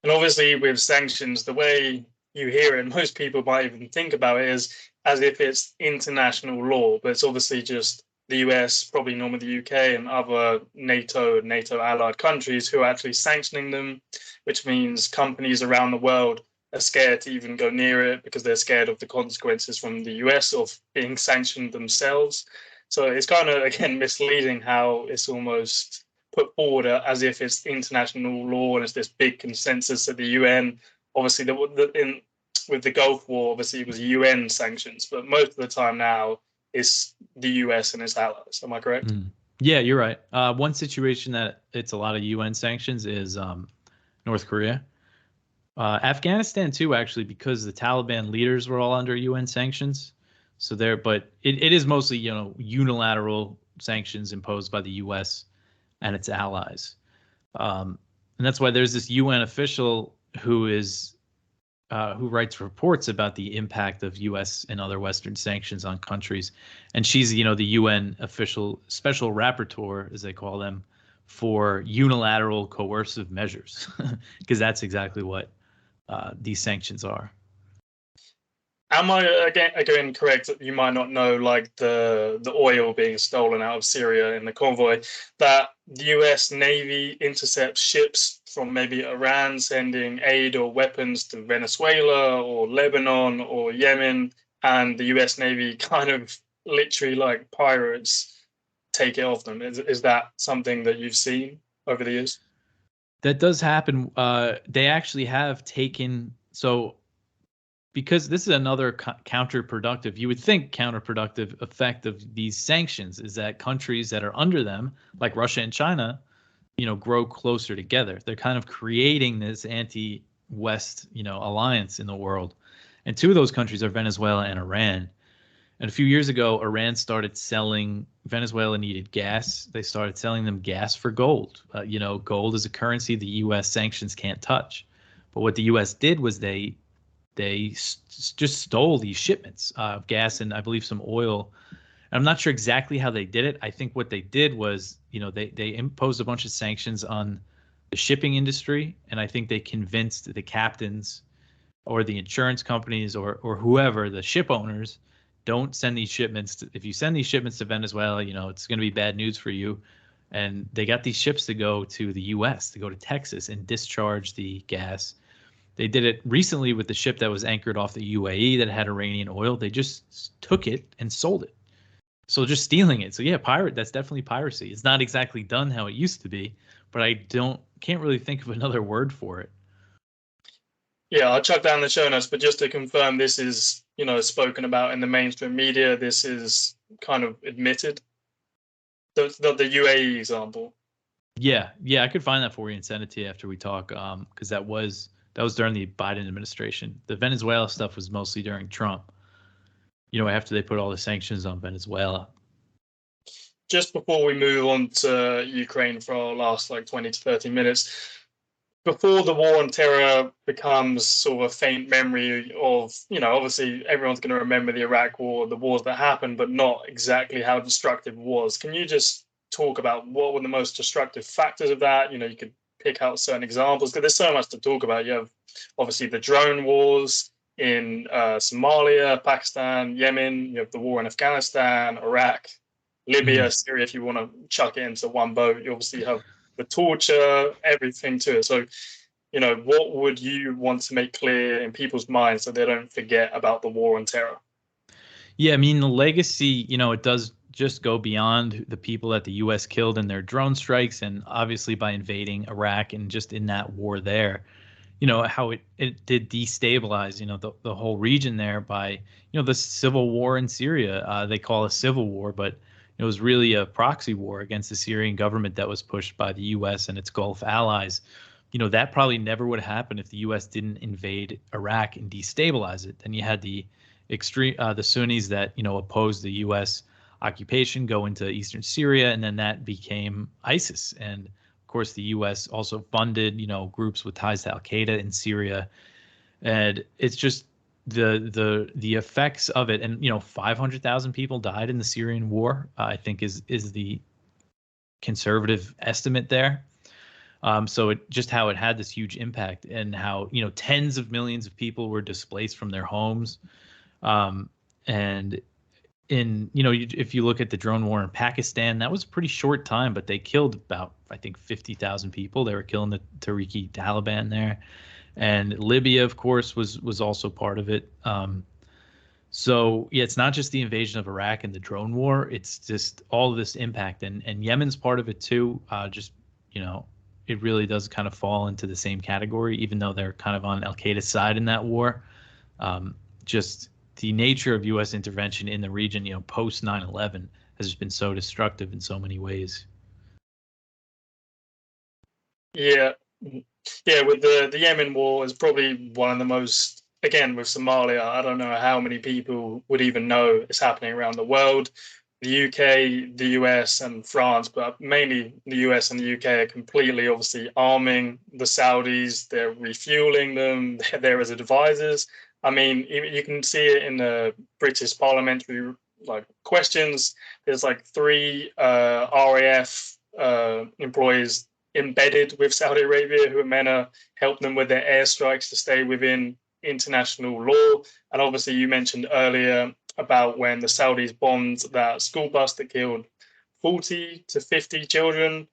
And obviously, with sanctions, the way you hear it, most people might even think about it, is as if it's international law, but it's obviously just the US, probably normally the UK, and other NATO and NATO allied countries who are actually sanctioning them, which means companies around the world are scared to even go near it because they're scared of the consequences from the US of being sanctioned themselves. So it's kind of, again, misleading how it's almost put forward as if it's international law and it's this big consensus at the UN. Obviously, with the Gulf War, obviously it was UN sanctions, but most of the time now it's the US and its allies. Am I correct? Yeah, you're right. One situation that it's a lot of UN sanctions is North Korea. Afghanistan too, actually, because the Taliban leaders were all under UN sanctions. So but it is mostly, unilateral sanctions imposed by the US and its allies. And that's why there's this UN official who writes reports about the impact of U.S. and other Western sanctions on countries. And she's, the UN official special rapporteur, as they call them, for unilateral coercive measures, because that's exactly what these sanctions are. Am I again correct that you might not know, like the oil being stolen out of Syria in the convoy, that the US Navy intercepts ships from maybe Iran sending aid or weapons to Venezuela or Lebanon or Yemen, and the US Navy kind of literally like pirates take it off them? Is that something that you've seen over the years? That does happen. They actually have taken, so because this is another counterproductive, you would think counterproductive effect of these sanctions is that countries that are under them, like Russia and China, grow closer together. They're kind of creating this anti-West, alliance in the world. And two of those countries are Venezuela and Iran. And a few years ago, Iran started selling, Venezuela needed gas. They started selling them gas for gold. Gold is a currency the U.S. sanctions can't touch. But what the U.S. did was they just stole these shipments of gas and I believe some oil. I'm not sure exactly how they did it. I think what they did was, they imposed a bunch of sanctions on the shipping industry, and I think they convinced the captains or the insurance companies or whoever, the ship owners, don't send these shipments. If you send these shipments to Venezuela, it's going to be bad news for you. And they got these ships to go to the U.S., to go to Texas and discharge the gas. They did it recently with the ship that was anchored off the UAE that had Iranian oil. They just took it and sold it. So just stealing it. So yeah, that's definitely piracy. It's not exactly done how it used to be, but I can't really think of another word for it. Yeah, I'll chuck down the show notes, but just to confirm, this is, spoken about in the mainstream media. This is kind of admitted. The UAE example. Yeah, I could find that for you and send it to you after we talk, because that was during the Biden administration. The Venezuela stuff was mostly during Trump. After they put all the sanctions on Venezuela. Just before we move on to Ukraine for our last 20 to 30 minutes, before the war on terror becomes sort of a faint memory of, obviously everyone's going to remember the Iraq war, the wars that happened, but not exactly how destructive it was. Can you just talk about what were the most destructive factors of that? You could pick out certain examples, because there's so much to talk about. You have obviously the drone wars in Somalia, Pakistan, Yemen. You have the war in Afghanistan, Iraq, Libya, Syria. If you want to chuck it into one boat, you obviously have the torture, everything to it. So, what would you want to make clear in people's minds so they don't forget about the war on terror? Yeah, I mean, the legacy, it does just go beyond the people that the U.S. killed in their drone strikes, and obviously by invading Iraq and just in that war there, how it did destabilize, the whole region there by, the civil war in Syria. They call it a civil war, but it was really a proxy war against the Syrian government that was pushed by the U.S. and its Gulf allies. That probably never would have happened if the U.S. didn't invade Iraq and destabilize it. Then you had the Sunnis that, opposed the U.S. occupation go into eastern Syria, and then that became ISIS. And of course, the U.S. also funded, groups with ties to Al-Qaeda in Syria. And it's just the effects of it. And 500,000 people died in the Syrian war, I think is the conservative estimate there. So how it had this huge impact, and how tens of millions of people were displaced from their homes. And if you look at the drone war in Pakistan, that was a pretty short time, but they killed about, I think, 50,000 people. They were killing the Tariqi Taliban there. And Libya, of course, was also part of it. So yeah, it's not just the invasion of Iraq and the drone war. It's just all of this impact, and Yemen's part of it too. It really does kind of fall into the same category, even though they're kind of on Al-Qaeda's side in that war. Just the nature of U.S. intervention in the region, post 9/11, has just been so destructive in so many ways. Yeah, with the Yemen war is probably one of the most, again, with Somalia, I don't know how many people would even know it's happening around the world. The UK, the US, and France, but mainly the US and the UK, are completely obviously arming the Saudis. They're refueling them. They're there as advisors. I mean, you can see it in the British parliamentary questions. There's 3 RAF employees embedded with Saudi Arabia who are meant to help them with their airstrikes to stay within international law. And obviously, you mentioned earlier about when the Saudis bombed that school bus that killed 40 to 50 children.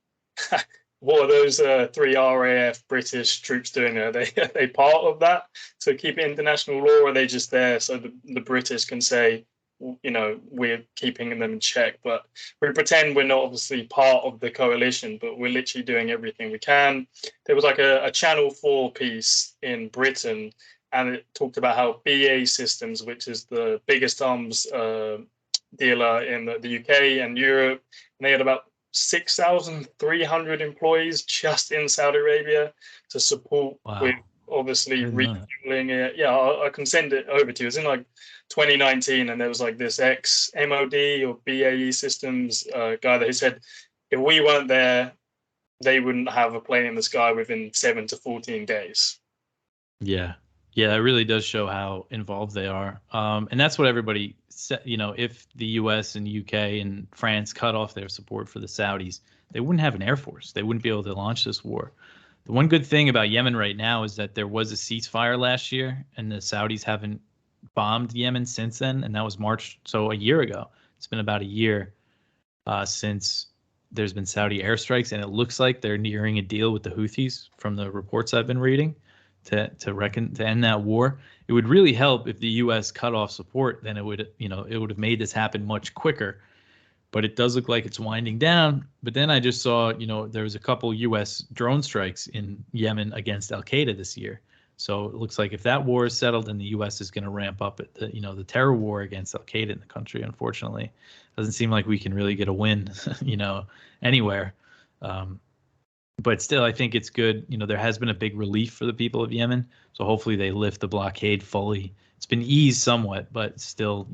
What are those 3 RAF British troops doing there? Are they part of that to keep it international law, or are they just there so the British can say, we're keeping them in check? But we pretend we're not obviously part of the coalition, but we're literally doing everything we can. There was a Channel 4 piece in Britain, and it talked about how BAE Systems, which is the biggest arms dealer in the UK and Europe, and they had about 6,300 employees just in Saudi Arabia to support with obviously refueling it. Yeah, I can send it over to you. It's in 2019, and there was this ex-MOD or BAE Systems guy that he said, if we weren't there, they wouldn't have a plane in the sky within 7 to 14 days. Yeah, it really does show how involved they are. And that's what everybody said, if the US and UK and France cut off their support for the Saudis, they wouldn't have an air force. They wouldn't be able to launch this war. The one good thing about Yemen right now is that there was a ceasefire last year, and the Saudis haven't bombed Yemen since then, and that was March, so a year ago. It's been about a year since there's been Saudi airstrikes, and it looks like they're nearing a deal with the Houthis from the reports I've been reading to end that war. It would really help if the U.S. cut off support. Then it would have made this happen much quicker. But it does look like it's winding down. But then I just saw, there was a couple U.S. drone strikes in Yemen against Al Qaeda this year. So it looks like if that war is settled, then the U.S. is going to ramp up the terror war against Al Qaeda in the country. Unfortunately, doesn't seem like we can really get a win, anywhere. But still, I think it's good. There has been a big relief for the people of Yemen, so hopefully they lift the blockade fully. It's been eased somewhat, but still,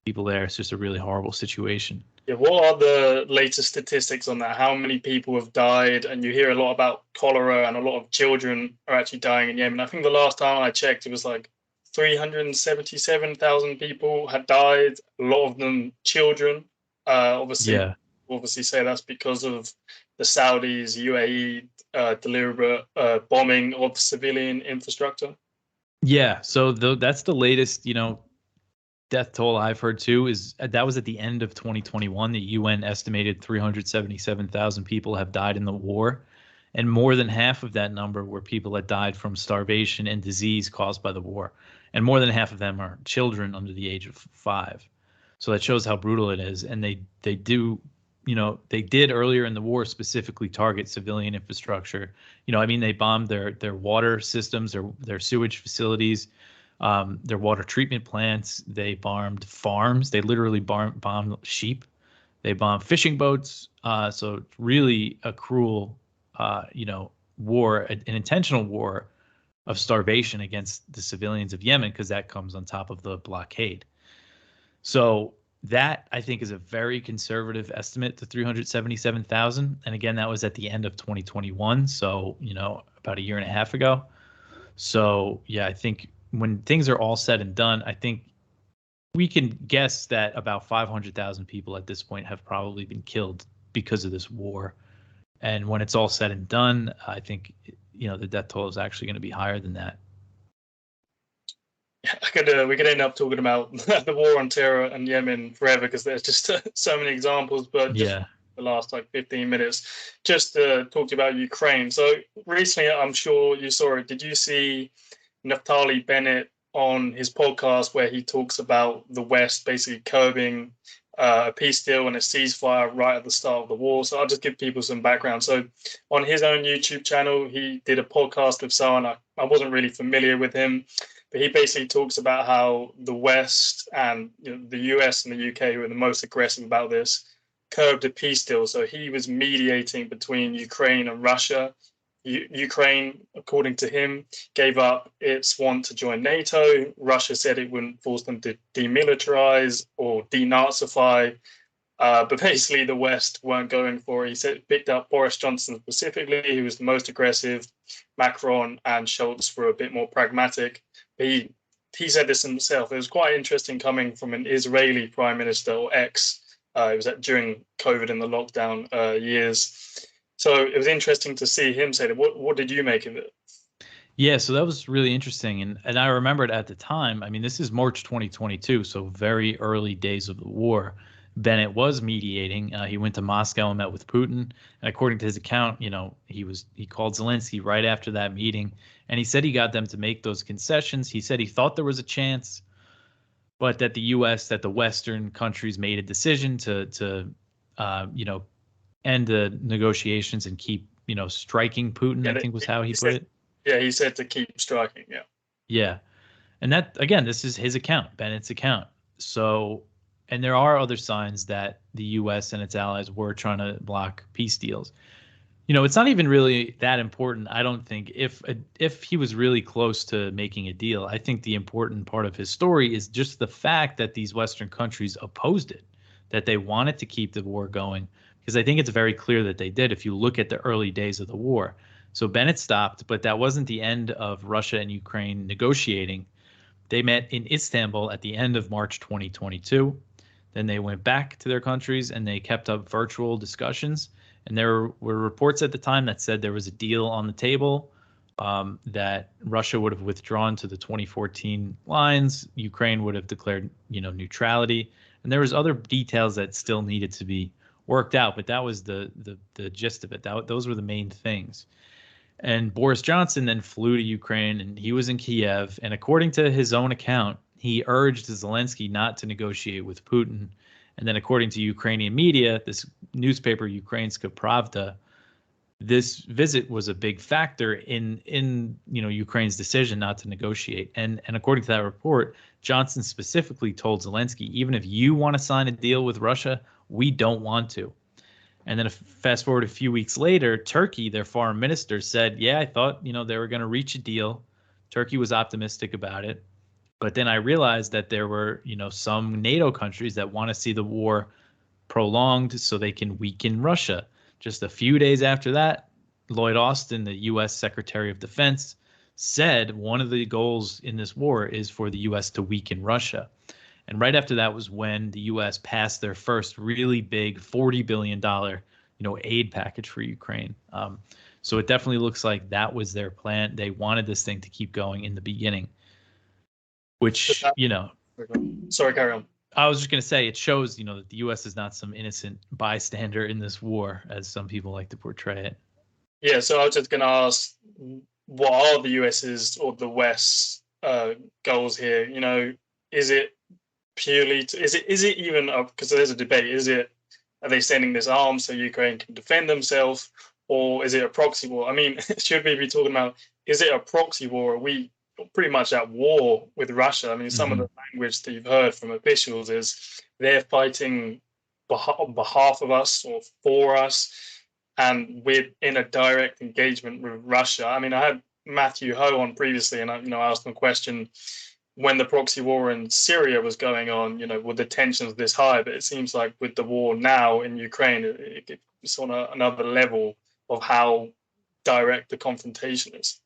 people there, it's just a really horrible situation. Yeah, what are the latest statistics on that? How many people have died? And you hear a lot about cholera, and a lot of children are actually dying in Yemen. I think the last time I checked, it was like 377,000 people had died. A lot of them children. Obviously say that's because of the Saudis, UAE, deliberate bombing of civilian infrastructure. Yeah, so that's the latest, death toll I've heard too. Is that was at the end of 2021. The UN estimated 377,000 people have died in the war, and more than half of that number were people that died from starvation and disease caused by the war, and more than half of them are children under the age of 5. So that shows how brutal it is. And they did earlier in the war specifically target civilian infrastructure. They bombed their water systems, their sewage facilities, their water treatment plants. They bombed farms. They literally bombed sheep. They bombed fishing boats. So it's really a cruel, war, an intentional war of starvation against the civilians of Yemen, because that comes on top of the blockade. So that, I think, is a very conservative estimate to 377,000. And again, that was at the end of 2021. So, about a year and a half ago. So, yeah, I think when things are all said and done, I think we can guess that about 500,000 people at this point have probably been killed because of this war. And when it's all said and done, I think, the death toll is actually going to be higher than that. We could end up talking about the war on terror and Yemen forever, because there's just so many examples. But just the last 15 minutes, just talked about Ukraine. So recently, I'm sure you saw it. Did you see Naftali Bennett on his podcast where he talks about the West basically curbing a peace deal and a ceasefire right at the start of the war? So I'll just give people some background. So on his own YouTube channel, he did a podcast with someone. I wasn't really familiar with him, but he basically talks about how the West and the US and the UK, who are the most aggressive about this, curbed a peace deal. So he was mediating between Ukraine and Russia. Ukraine, according to him, gave up its want to join NATO. Russia said it wouldn't force them to demilitarize or denazify. But basically, the West weren't going for it. He said picked up Boris Johnson specifically, who was the most aggressive. Macron and Scholz were a bit more pragmatic. He said this himself. It was quite interesting coming from an Israeli prime minister, or ex. It was during COVID and the lockdown years. So it was interesting to see him say that. What did you make of it? Yeah, so that was really interesting. And I remembered at the time, this is March 2022, so very early days of the war. Bennett was mediating. He went to Moscow and met with Putin. And according to his account, he called Zelensky right after that meeting, and he said he got them to make those concessions. He said he thought there was a chance, but that the Western countries made a decision to end the negotiations and keep, striking Putin, I think was how he put it. Yeah, he said to keep striking, yeah. Yeah. And that, again, this is his account, Bennett's account. So, and there are other signs that the U.S. and its allies were trying to block peace deals. It's not even really that important, I don't think, if he was really close to making a deal. I think the important part of his story is just the fact that these Western countries opposed it, that they wanted to keep the war going, because I think it's very clear that they did if you look at the early days of the war. So Bennett stopped, but that wasn't the end of Russia and Ukraine negotiating. They met in Istanbul at the end of March 2022. Then they went back to their countries and they kept up virtual discussions. And there were reports at the time that said there was a deal on the table. that Russia would have withdrawn to the 2014 lines. Ukraine would have declared, neutrality, and there was other details that still needed to be worked out. But that was the gist of it. Those were the main things. And Boris Johnson then flew to Ukraine, and he was in Kiev. And according to his own account, he urged Zelensky not to negotiate with Putin. And then, according to Ukrainian media, this newspaper, Ukrainska Pravda, this visit was a big factor in Ukraine's decision not to negotiate. And according to that report, Johnson specifically told Zelensky, even if you want to sign a deal with Russia, we don't want to. And then fast forward a few weeks later, Turkey, their foreign minister, said, yeah, I thought, they were going to reach a deal. Turkey was optimistic about it. But then I realized that there were, some NATO countries that want to see the war prolonged so they can weaken Russia. Just a few days after that, Lloyd Austin, the U.S. Secretary of Defense, said one of the goals in this war is for the U.S. to weaken Russia. And right after that was when the U.S. passed their first really big $40 billion, aid package for Ukraine. So it definitely looks like that was their plan. They wanted this thing to keep going in the beginning, which, Sorry, carry on. I was just going to say, it shows, that the U.S. is not some innocent bystander in this war, as some people like to portray it. Yeah, so I was just going to ask, what are the US's or the West's goals here? Is it purely, is it even, because there's a debate, are they sending this arms so Ukraine can defend themselves, or is it a proxy war? I mean, should we be talking about, is it a proxy war? Are we pretty much at war with Russia? I mean, some of the language that you've heard from officials is they're fighting on behalf of us or for us, and we're in a direct engagement with Russia. I mean, I had Matthew Ho on previously, and I asked him a question when the proxy war in Syria was going on, were the tensions this high? But it seems like with the war now in Ukraine, it's on another level of how direct the confrontation is.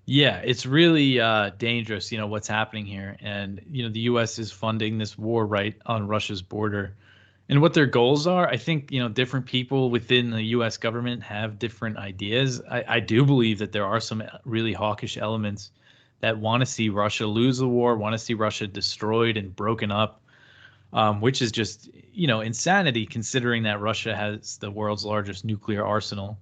Yeah, it's really dangerous, what's happening here. And, the U.S. is funding this war right on Russia's border. And what their goals are, I think, different people within the U.S. government have different ideas. I do believe that there are some really hawkish elements that want to see Russia lose the war, want to see Russia destroyed and broken up, which is just, insanity considering that Russia has the world's largest nuclear arsenal.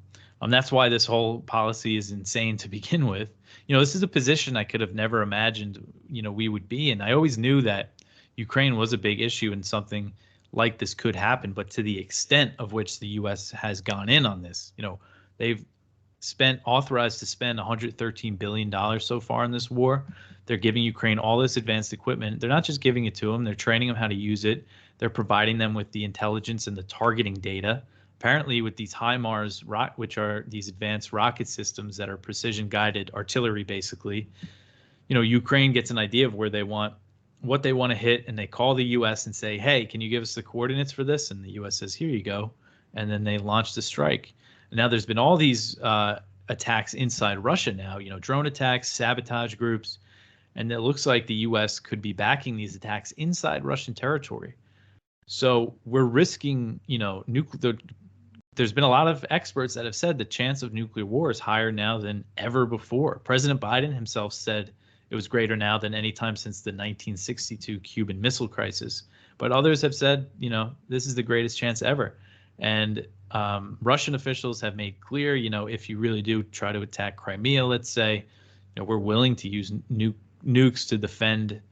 That's why this whole policy is insane to begin with. This is a position I could have never imagined, we would be in. I always knew that Ukraine was a big issue and something like this could happen, but to the extent of which the U.S. has gone in on this, they've authorized to spend $113 billion so far in this war. They're giving Ukraine all this advanced equipment. They're not just giving it to them. They're training them how to use it. They're providing them with the intelligence and the targeting data. Apparently, with these HIMARS, which are these advanced rocket systems that are precision-guided artillery, basically, Ukraine gets an idea of what they want to hit, and they call the U.S. and say, hey, can you give us the coordinates for this? And the U.S. says, here you go. And then they launch the strike. And now there's been all these attacks inside Russia now, drone attacks, sabotage groups, and it looks like the U.S. could be backing these attacks inside Russian territory. So we're risking, nuclear. There's been a lot of experts that have said the chance of nuclear war is higher now than ever before. President Biden himself said it was greater now than any time since the 1962 Cuban Missile Crisis. But others have said, this is the greatest chance ever. And Russian officials have made clear, if you really do try to attack Crimea, let's say, we're willing to use nukes to defend,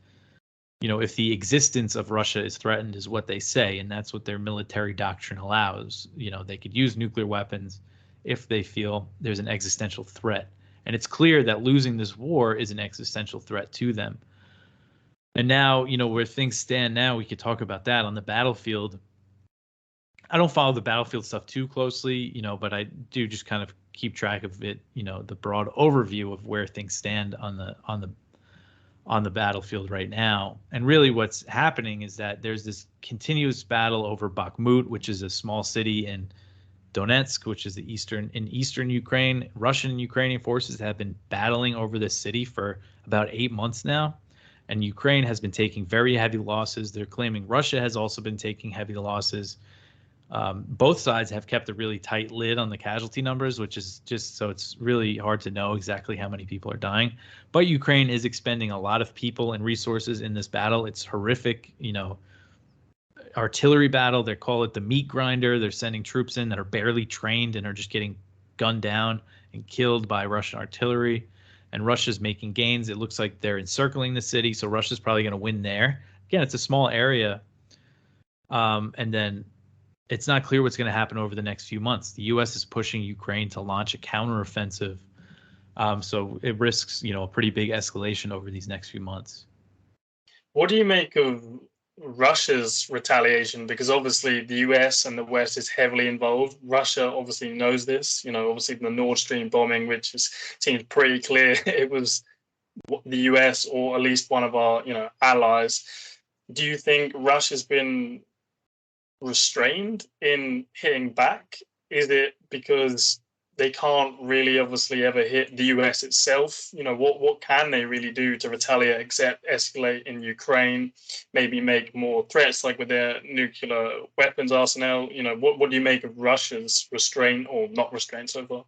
if the existence of Russia is threatened, is what they say, and that's what their military doctrine allows. They could use nuclear weapons if they feel there's an existential threat. And it's clear that losing this war is an existential threat to them. And now, where things stand now, we could talk about that on the battlefield. I don't follow the battlefield stuff too closely, but I do just kind of keep track of it, the broad overview of where things stand on the battlefield right now. And really what's happening is that there's this continuous battle over Bakhmut, which is a small city in Donetsk, which is in eastern Ukraine. Russian and Ukrainian forces have been battling over this city for about 8 months now. And Ukraine has been taking very heavy losses. They're claiming Russia has also been taking heavy losses. Both sides have kept a really tight lid on the casualty numbers, which is just so it's really hard to know exactly how many people are dying. But Ukraine is expending a lot of people and resources in this battle. It's horrific, artillery battle. They call it the meat grinder. They're sending troops in that are barely trained and are just getting gunned down and killed by Russian artillery. And Russia's making gains. It looks like they're encircling the city, so Russia's probably going to win there. Again, it's a small area. And then it's not clear what's going to happen over the next few months. The U.S. is pushing Ukraine to launch a counteroffensive. So it risks, a pretty big escalation over these next few months. What do you make of Russia's retaliation? Because obviously the US and the West is heavily involved. Russia obviously knows this. Obviously the Nord Stream bombing, which seems pretty clear it was the US or at least one of our, allies. Do you think Russia's been restrained in hitting back? Is it because they can't really obviously ever hit the US itself? What can they really do to retaliate except escalate in Ukraine, maybe make more threats like with their nuclear weapons arsenal? What do you make of Russia's restraint or not restraint so far?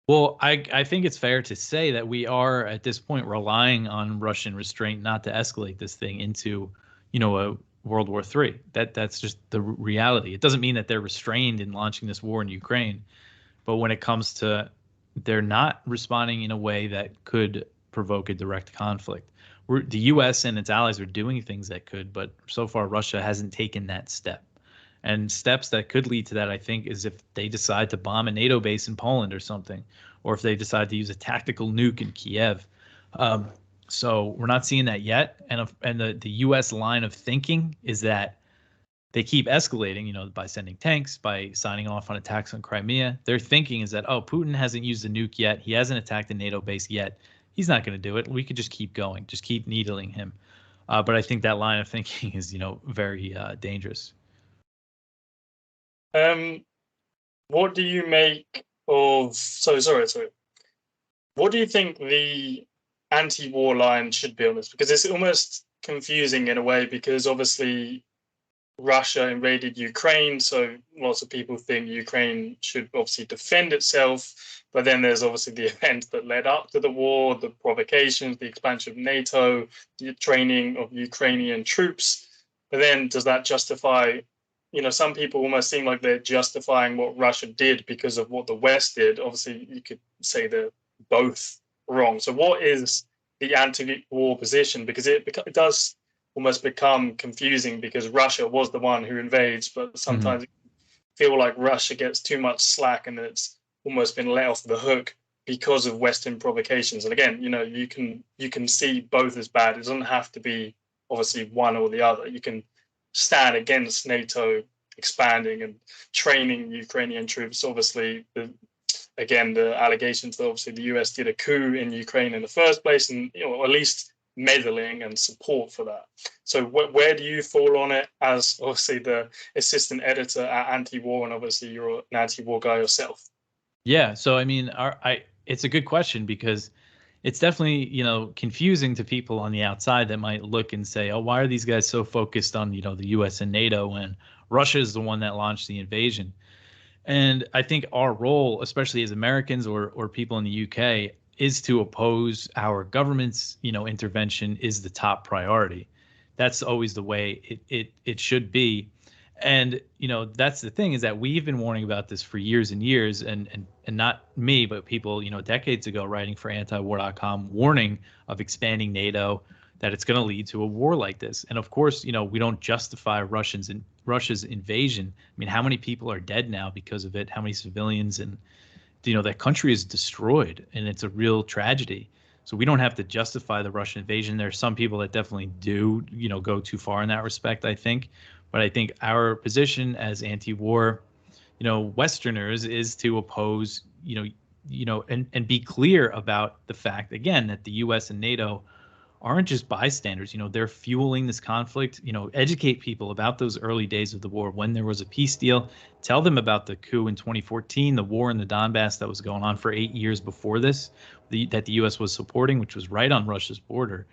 Well, I think it's fair to say that we are at this point relying on Russian restraint not to escalate this thing into, a World War III. That's just the reality. It doesn't mean that they're restrained in launching this war in Ukraine, but when it comes to, they're not responding in a way that could provoke a direct conflict. The U.S. and its allies are doing things that could, but so far Russia hasn't taken that step. And steps that could lead to that, I think, is if they decide to bomb a NATO base in Poland or something, or if they decide to use a tactical nuke in Kiev. So we're not seeing that yet. And the U.S. line of thinking is that they keep escalating, by sending tanks, by signing off on attacks on Crimea. Their thinking is that, Putin hasn't used a nuke yet. He hasn't attacked a NATO base yet. He's not going to do it. We could just keep going, just keep needling him. But I think that line of thinking is, very dangerous. What do you make of? Sorry. What do you think the anti-war line should be on this? Because it's almost confusing in a way, because obviously Russia invaded Ukraine, so lots of people think Ukraine should obviously defend itself. But then there's obviously the events that led up to the war, the provocations, the expansion of NATO, the training of Ukrainian troops. But then does that justify, some people almost seem like they're justifying what Russia did because of what the West did. Obviously, you could say they're both wrong. So what is the anti-war position? Because it does almost become confusing, because Russia was the one who invades, but sometimes it feel like Russia gets too much slack and it's almost been let off the hook because of Western provocations. And again, you can see both as bad. It doesn't have to be obviously one or the other. You can stand against NATO expanding and training Ukrainian troops. Obviously, the allegations that obviously the US did a coup in Ukraine in the first place, and at least meddling and support for that. So where do you fall on it as obviously the assistant editor at Anti-War, and obviously you're an anti-war guy yourself? Yeah, so I mean, it's a good question, because it's definitely, confusing to people on the outside that might look and say, oh, why are these guys so focused on, the US and NATO when Russia is the one that launched the invasion? And I think our role, especially as Americans or people in the UK, is to oppose our government's, intervention is the top priority. That's always the way it should be. And, that's the thing, is that we've been warning about this for years and years, and not me, but people, decades ago writing for antiwar.com, warning of expanding NATO, that it's going to lead to a war like this. And of course, we don't justify Russia's invasion. I mean, how many people are dead now because of it? How many civilians? And, that country is destroyed, and it's a real tragedy. So we don't have to justify the Russian invasion. There are some people that definitely do, go too far in that respect, I think. But I think our position as anti-war, Westerners, is to oppose, and be clear about the fact, again, that the U.S. and NATO aren't just bystanders. They're fueling this conflict. Educate people about those early days of the war, when there was a peace deal. Tell them about the coup in 2014, the war in the Donbass that was going on for 8 years before this, that the U.S. was supporting, which was right on Russia's border.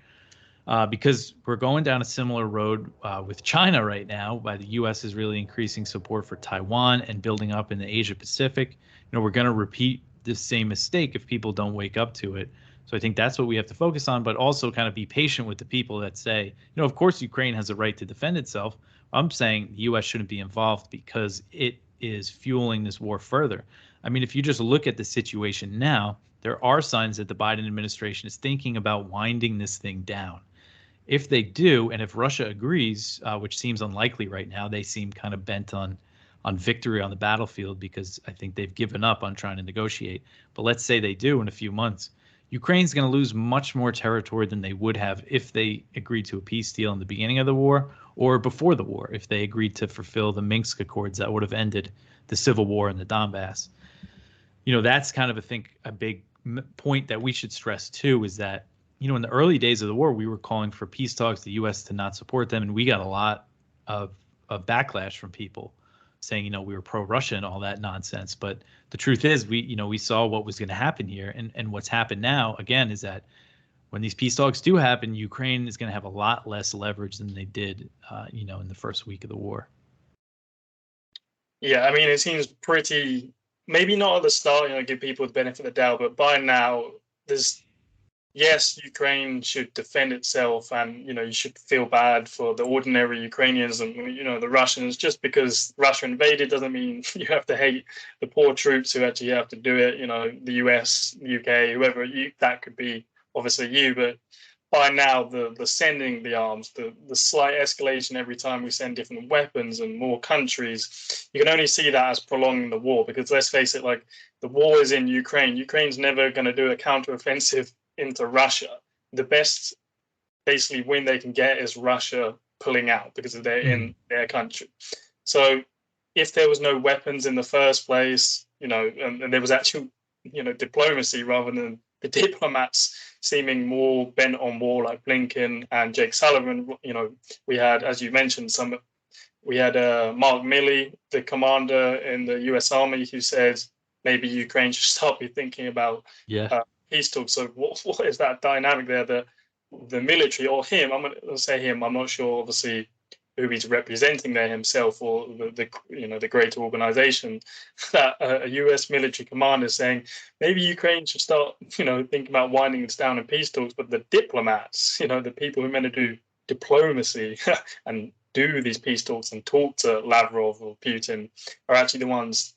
because we're going down a similar road with China right now. By the U.S. is really increasing support for Taiwan and building up in the Asia Pacific. We're going to repeat this same mistake if people don't wake up to it. So I think that's what we have to focus on, but also kind of be patient with the people that say, of course, Ukraine has a right to defend itself. I'm saying the U.S. shouldn't be involved because it is fueling this war further. I mean, if you just look at the situation now, there are signs that the Biden administration is thinking about winding this thing down. If they do, and if Russia agrees, which seems unlikely right now, they seem kind of bent on victory on the battlefield because I think they've given up on trying to negotiate. But let's say they do in a few months. Ukraine's going to lose much more territory than they would have if they agreed to a peace deal in the beginning of the war or before the war, if they agreed to fulfill the Minsk Accords that would have ended the civil war in the Donbass. That's kind of, I think, a big point that we should stress, too, is that, in the early days of the war, we were calling for peace talks, the U.S. to not support them, and we got a lot of backlash from people saying, we were pro-Russia and all that nonsense. But the truth is, we saw what was going to happen here. And what's happened now, again, is that when these peace talks do happen, Ukraine is going to have a lot less leverage than they did, in the first week of the war. Yeah, I mean, it seems pretty, maybe not at the start, give people the benefit of the doubt, but by now, yes, Ukraine should defend itself, and you should feel bad for the ordinary Ukrainians and the Russians. Just because Russia invaded doesn't mean you have to hate the poor troops who actually have to do it. The US, UK, whoever that could be, obviously you. But by now, the sending the arms, the slight escalation every time we send different weapons and more countries, you can only see that as prolonging the war. Because let's face it, like the war is in Ukraine. Ukraine's never going to do a counteroffensive into Russia. The best basically win they can get is Russia pulling out because they're in their country. So if there was no weapons in the first place, and there was actual, diplomacy rather than the diplomats seeming more bent on war, like Blinken and Jake Sullivan, we had, as you mentioned, we had Mark Milley, the commander in the US Army, who said maybe Ukraine should start be thinking about peace talks. So what is that dynamic there? The military, or him, I'm going to say him, I'm not sure obviously who he's representing there, himself or the greater organization, that a US military commander saying maybe Ukraine should start thinking about winding this down in peace talks, but the diplomats, the people who are meant to do diplomacy and do these peace talks and talk to Lavrov or Putin are actually the ones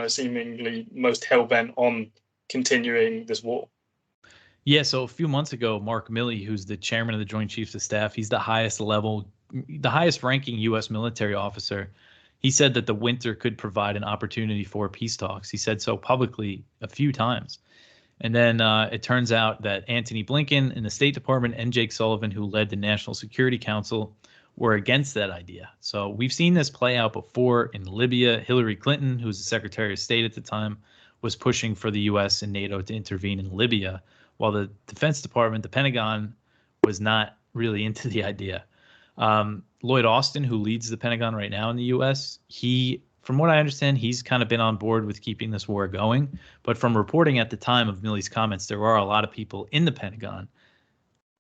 seemingly most hell-bent on continuing this war. Yeah, so a few months ago, Mark Milley, who's the chairman of the Joint Chiefs of Staff, he's the highest ranking U.S. military officer. He said that the winter could provide an opportunity for peace talks. He said so publicly a few times. And then it turns out that Antony Blinken in the State Department and Jake Sullivan, who led the National Security Council, were against that idea. So we've seen this play out before in Libya. Hillary Clinton, who was the Secretary of State at the time, was pushing for the U.S. and NATO to intervene in Libya, while the Defense Department, the Pentagon, was not really into the idea. Lloyd Austin, who leads the Pentagon right now in the U.S., from what I understand, he's kind of been on board with keeping this war going. But from reporting at the time of Milley's comments, there are a lot of people in the Pentagon,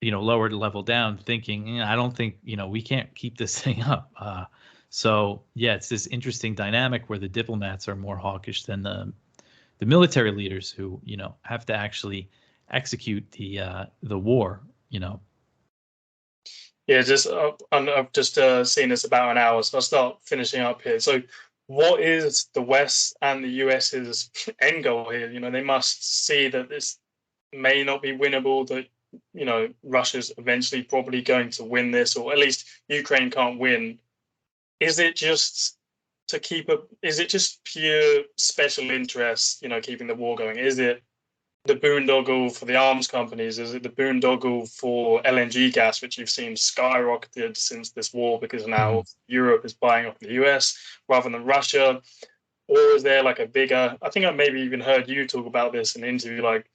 lower level down, thinking, I don't think, we can't keep this thing up. So, yeah, it's this interesting dynamic where the diplomats are more hawkish than the military leaders who, have to actually execute the war, Yeah, I've just seen this about an hour, so I'll start finishing up here. So what is the West and the US's end goal here? They must see that this may not be winnable, that Russia's eventually probably going to win this, or at least Ukraine can't win. Is it just is it just pure special interest, keeping the war going? Is it the boondoggle for the arms companies? Is it the boondoggle for LNG gas, which you've seen skyrocketed since this war because now Europe is buying off the US rather than Russia? Or is there like a bigger, I think I maybe even heard you talk about this in an interview, like,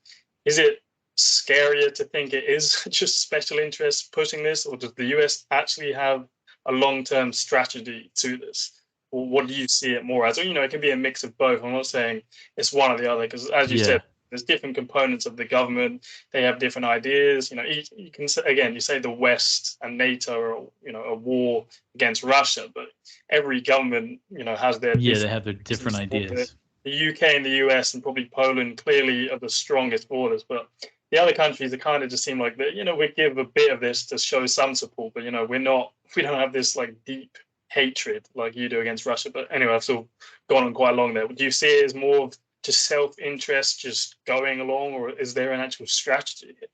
is it scarier to think it is just special interests pushing this, or does the US actually have a long-term strategy to this? Or what do you see it more as? It can be a mix of both. I'm not saying it's one or the other, because as you said, There's different components of the government. They have different ideas. You can say, again, you say the West and NATO are, a war against Russia, but every government, has their Yeah, they different have their different reasons for it. ideas. The UK and the US and probably Poland clearly are the strongest borders, but the other countries, it kind of just seem like that, we give a bit of this to show some support, but, we don't have this like deep hatred like you do against Russia. But anyway, I've sort of gone on quite long there. Do you see it as more of just self-interest, just going along, or is there an actual strategy here?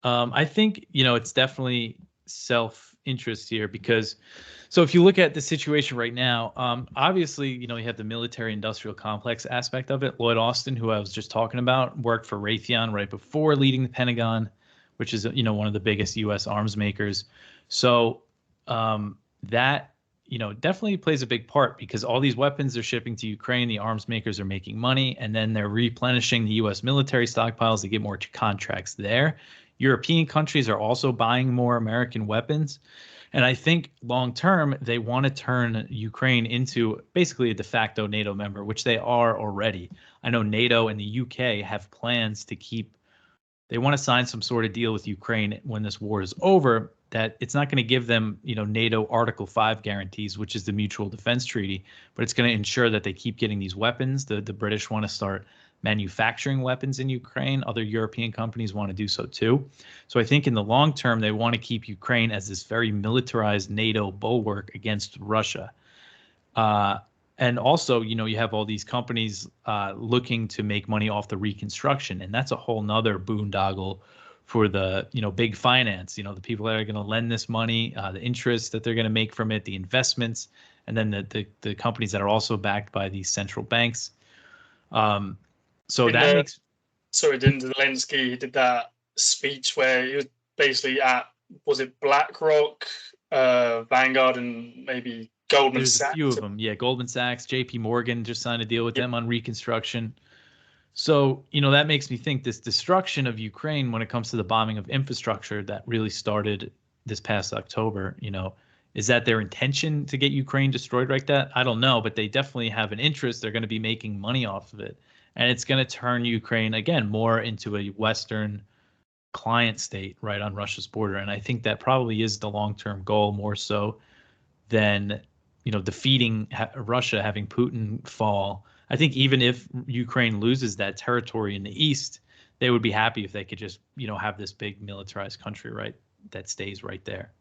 I think, it's definitely self-interest here because, so if you look at the situation right now, obviously, you have the military-industrial complex aspect of it. Lloyd Austin, who I was just talking about, worked for Raytheon right before leading the Pentagon, which is, one of the biggest U.S. arms makers. So that, definitely plays a big part because all these weapons they're shipping to Ukraine, the arms makers are making money, and then they're replenishing the U.S. military stockpiles to get more contracts there. European countries are also buying more American weapons. And I think long term, they want to turn Ukraine into basically a de facto NATO member, which they are already. I know NATO and the UK have plans to they want to sign some sort of deal with Ukraine when this war is over, that it's not going to give them, NATO Article 5 guarantees, which is the Mutual Defense Treaty, but it's going to ensure that they keep getting these weapons. The British want to start manufacturing weapons in Ukraine. Other European companies want to do so too. So I think in the long term, they want to keep Ukraine as this very militarized NATO bulwark against Russia. And also, you have all these companies looking to make money off the reconstruction. And that's a whole nother boondoggle for the, big finance, the people that are going to lend this money, the interest that they're going to make from it, the investments, and then the companies that are also backed by these central banks. So that makes. Sorry, didn't Zelensky, he did that speech where he was basically was it BlackRock, Vanguard, and maybe Goldman Sachs? There's a few of them. Yeah, Goldman Sachs, JP Morgan just signed a deal with them on reconstruction. So, that makes me think this destruction of Ukraine when it comes to the bombing of infrastructure that really started this past October, is that their intention to get Ukraine destroyed like that? I don't know, but they definitely have an interest. They're going to be making money off of it. And it's going to turn Ukraine, again, more into a Western client state right on Russia's border. And I think that probably is the long-term goal more so than, defeating Russia, having Putin fall. I think even if Ukraine loses that territory in the east, they would be happy if they could just, have this big militarized country, right, that stays right there.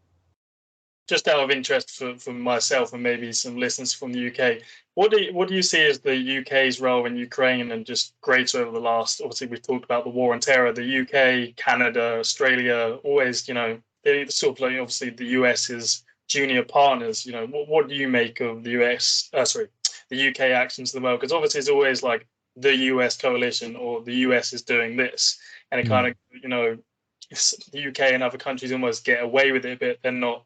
Just out of interest for myself and maybe some listeners from the UK, what do you see as the UK's role in Ukraine and just greater over the last? Obviously, we've talked about the war on terror. The UK, Canada, Australia, always, they sort of like obviously the US is junior partners. What do you make of the the UK actions to the world? Because obviously, it's always like the US coalition or the US is doing this, and it kind of the UK and other countries almost get away with it a bit. They're not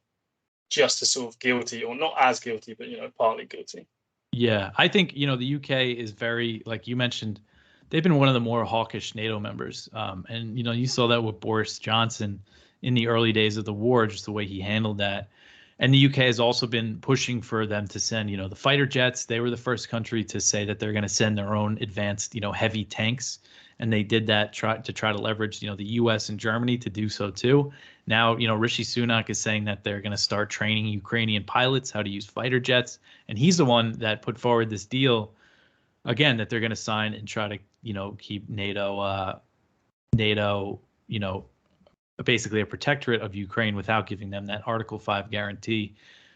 just as sort of guilty, or not as guilty, but partly guilty. Yeah, I think the UK is very, like you mentioned, they've been one of the more hawkish NATO members, and you saw that with Boris Johnson in the early days of the war, just the way he handled that. And the UK has also been pushing for them to send the fighter jets. They were the first country to say that they're going to send their own advanced heavy tanks, and they did that to try to leverage the US and Germany to do so too. Now, Rishi Sunak is saying that they're going to start training Ukrainian pilots how to use fighter jets. And he's the one that put forward this deal, again, that they're going to sign and try to, keep NATO, basically a protectorate of Ukraine without giving them that Article 5 guarantee.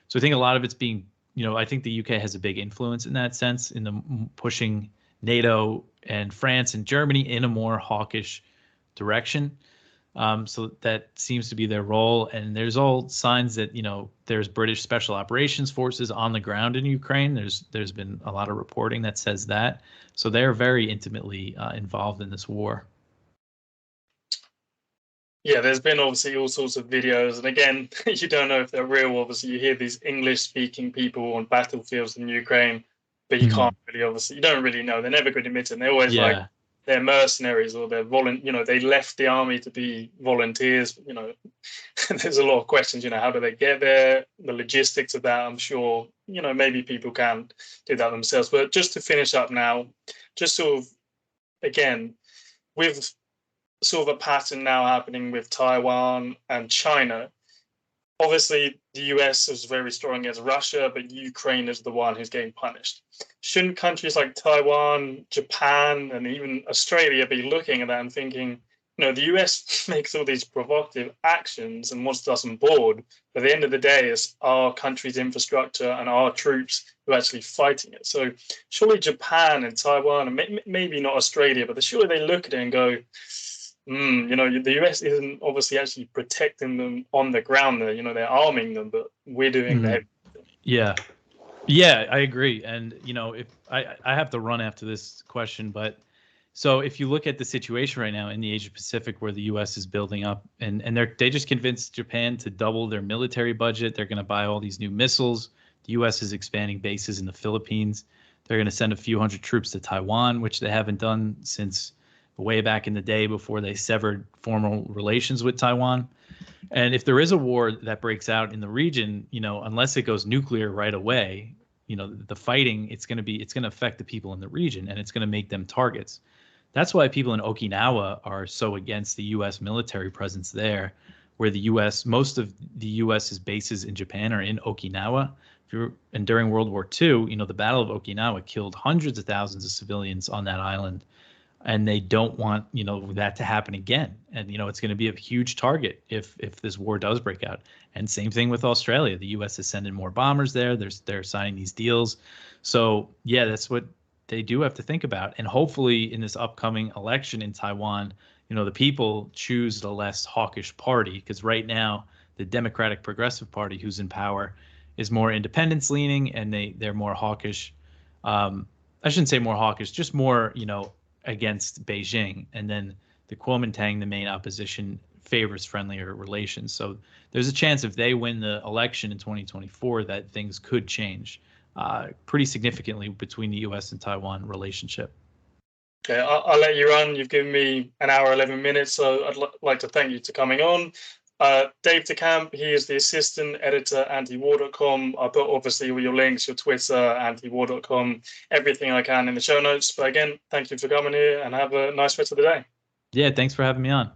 So I think a lot of it's being, I think the UK has a big influence in that sense in the pushing NATO and France and Germany in a more hawkish direction. So that seems to be their role. And there's all signs that, there's British special operations forces on the ground in Ukraine. There's been a lot of reporting that says that. So they're very intimately involved in this war. Yeah, there's been obviously all sorts of videos. And again, you don't know if they're real. Obviously, you hear these English-speaking people on battlefields in Ukraine, but you can't really, obviously, you don't really know. They're never going to admit it. And they're always like, they're mercenaries or they're they left the army to be volunteers. There's a lot of questions. How do they get there? The logistics of that, I'm sure. Maybe people can do that themselves. But just to finish up now, just sort of again, with sort of a pattern now happening with Taiwan and China, obviously the US is very strong against Russia, but Ukraine is the one who's getting punished. Shouldn't countries like Taiwan, Japan, and even Australia be looking at that and thinking, the US makes all these provocative actions and wants us on board, but at the end of the day, it's our country's infrastructure and our troops who are actually fighting it. So surely Japan and Taiwan, and maybe not Australia, but surely they look at it and go, the US isn't obviously actually protecting them on the ground there. They're arming them, but we're doing the heavy. Yeah, I agree. And, if I have to run after this question, but so if you look at the situation right now in the Asia Pacific where the US is building up and they just convinced Japan to double their military budget. They're going to buy all these new missiles. The US is expanding bases in the Philippines. They're going to send a few hundred troops to Taiwan, which they haven't done since way back in the day before they severed formal relations with Taiwan. And if there is a war that breaks out in the region, unless it goes nuclear right away, the fighting, it's going to affect the people in the region and it's going to make them targets. That's why people in Okinawa are so against the U.S. military presence there, where most of the U.S.'s bases in Japan are in Okinawa. And during World War II, the Battle of Okinawa killed hundreds of thousands of civilians on that island. And they don't want, that to happen again. And, it's going to be a huge target if this war does break out. And same thing with Australia. The U.S. is sending more bombers there. They're signing these deals. So, yeah, that's what they do have to think about. And hopefully in this upcoming election in Taiwan, the people choose the less hawkish party, because right now the Democratic Progressive Party, who's in power, is more independence leaning, and they're more hawkish. I shouldn't say more hawkish, just more, against Beijing. And then the Kuomintang, the main opposition, favors friendlier relations. So there's a chance if they win the election in 2024 that things could change pretty significantly between the U.S. and Taiwan relationship. Okay, I'll let you run. You've given me an hour, 11 minutes, so I'd like to thank you for coming on. Dave Decamp, he is the assistant editor at antiwar.com. I'll put obviously all your links, your Twitter, antiwar.com, everything I can in the show notes. But again, thank you for coming here and have a nice rest of the day. Yeah, thanks for having me on.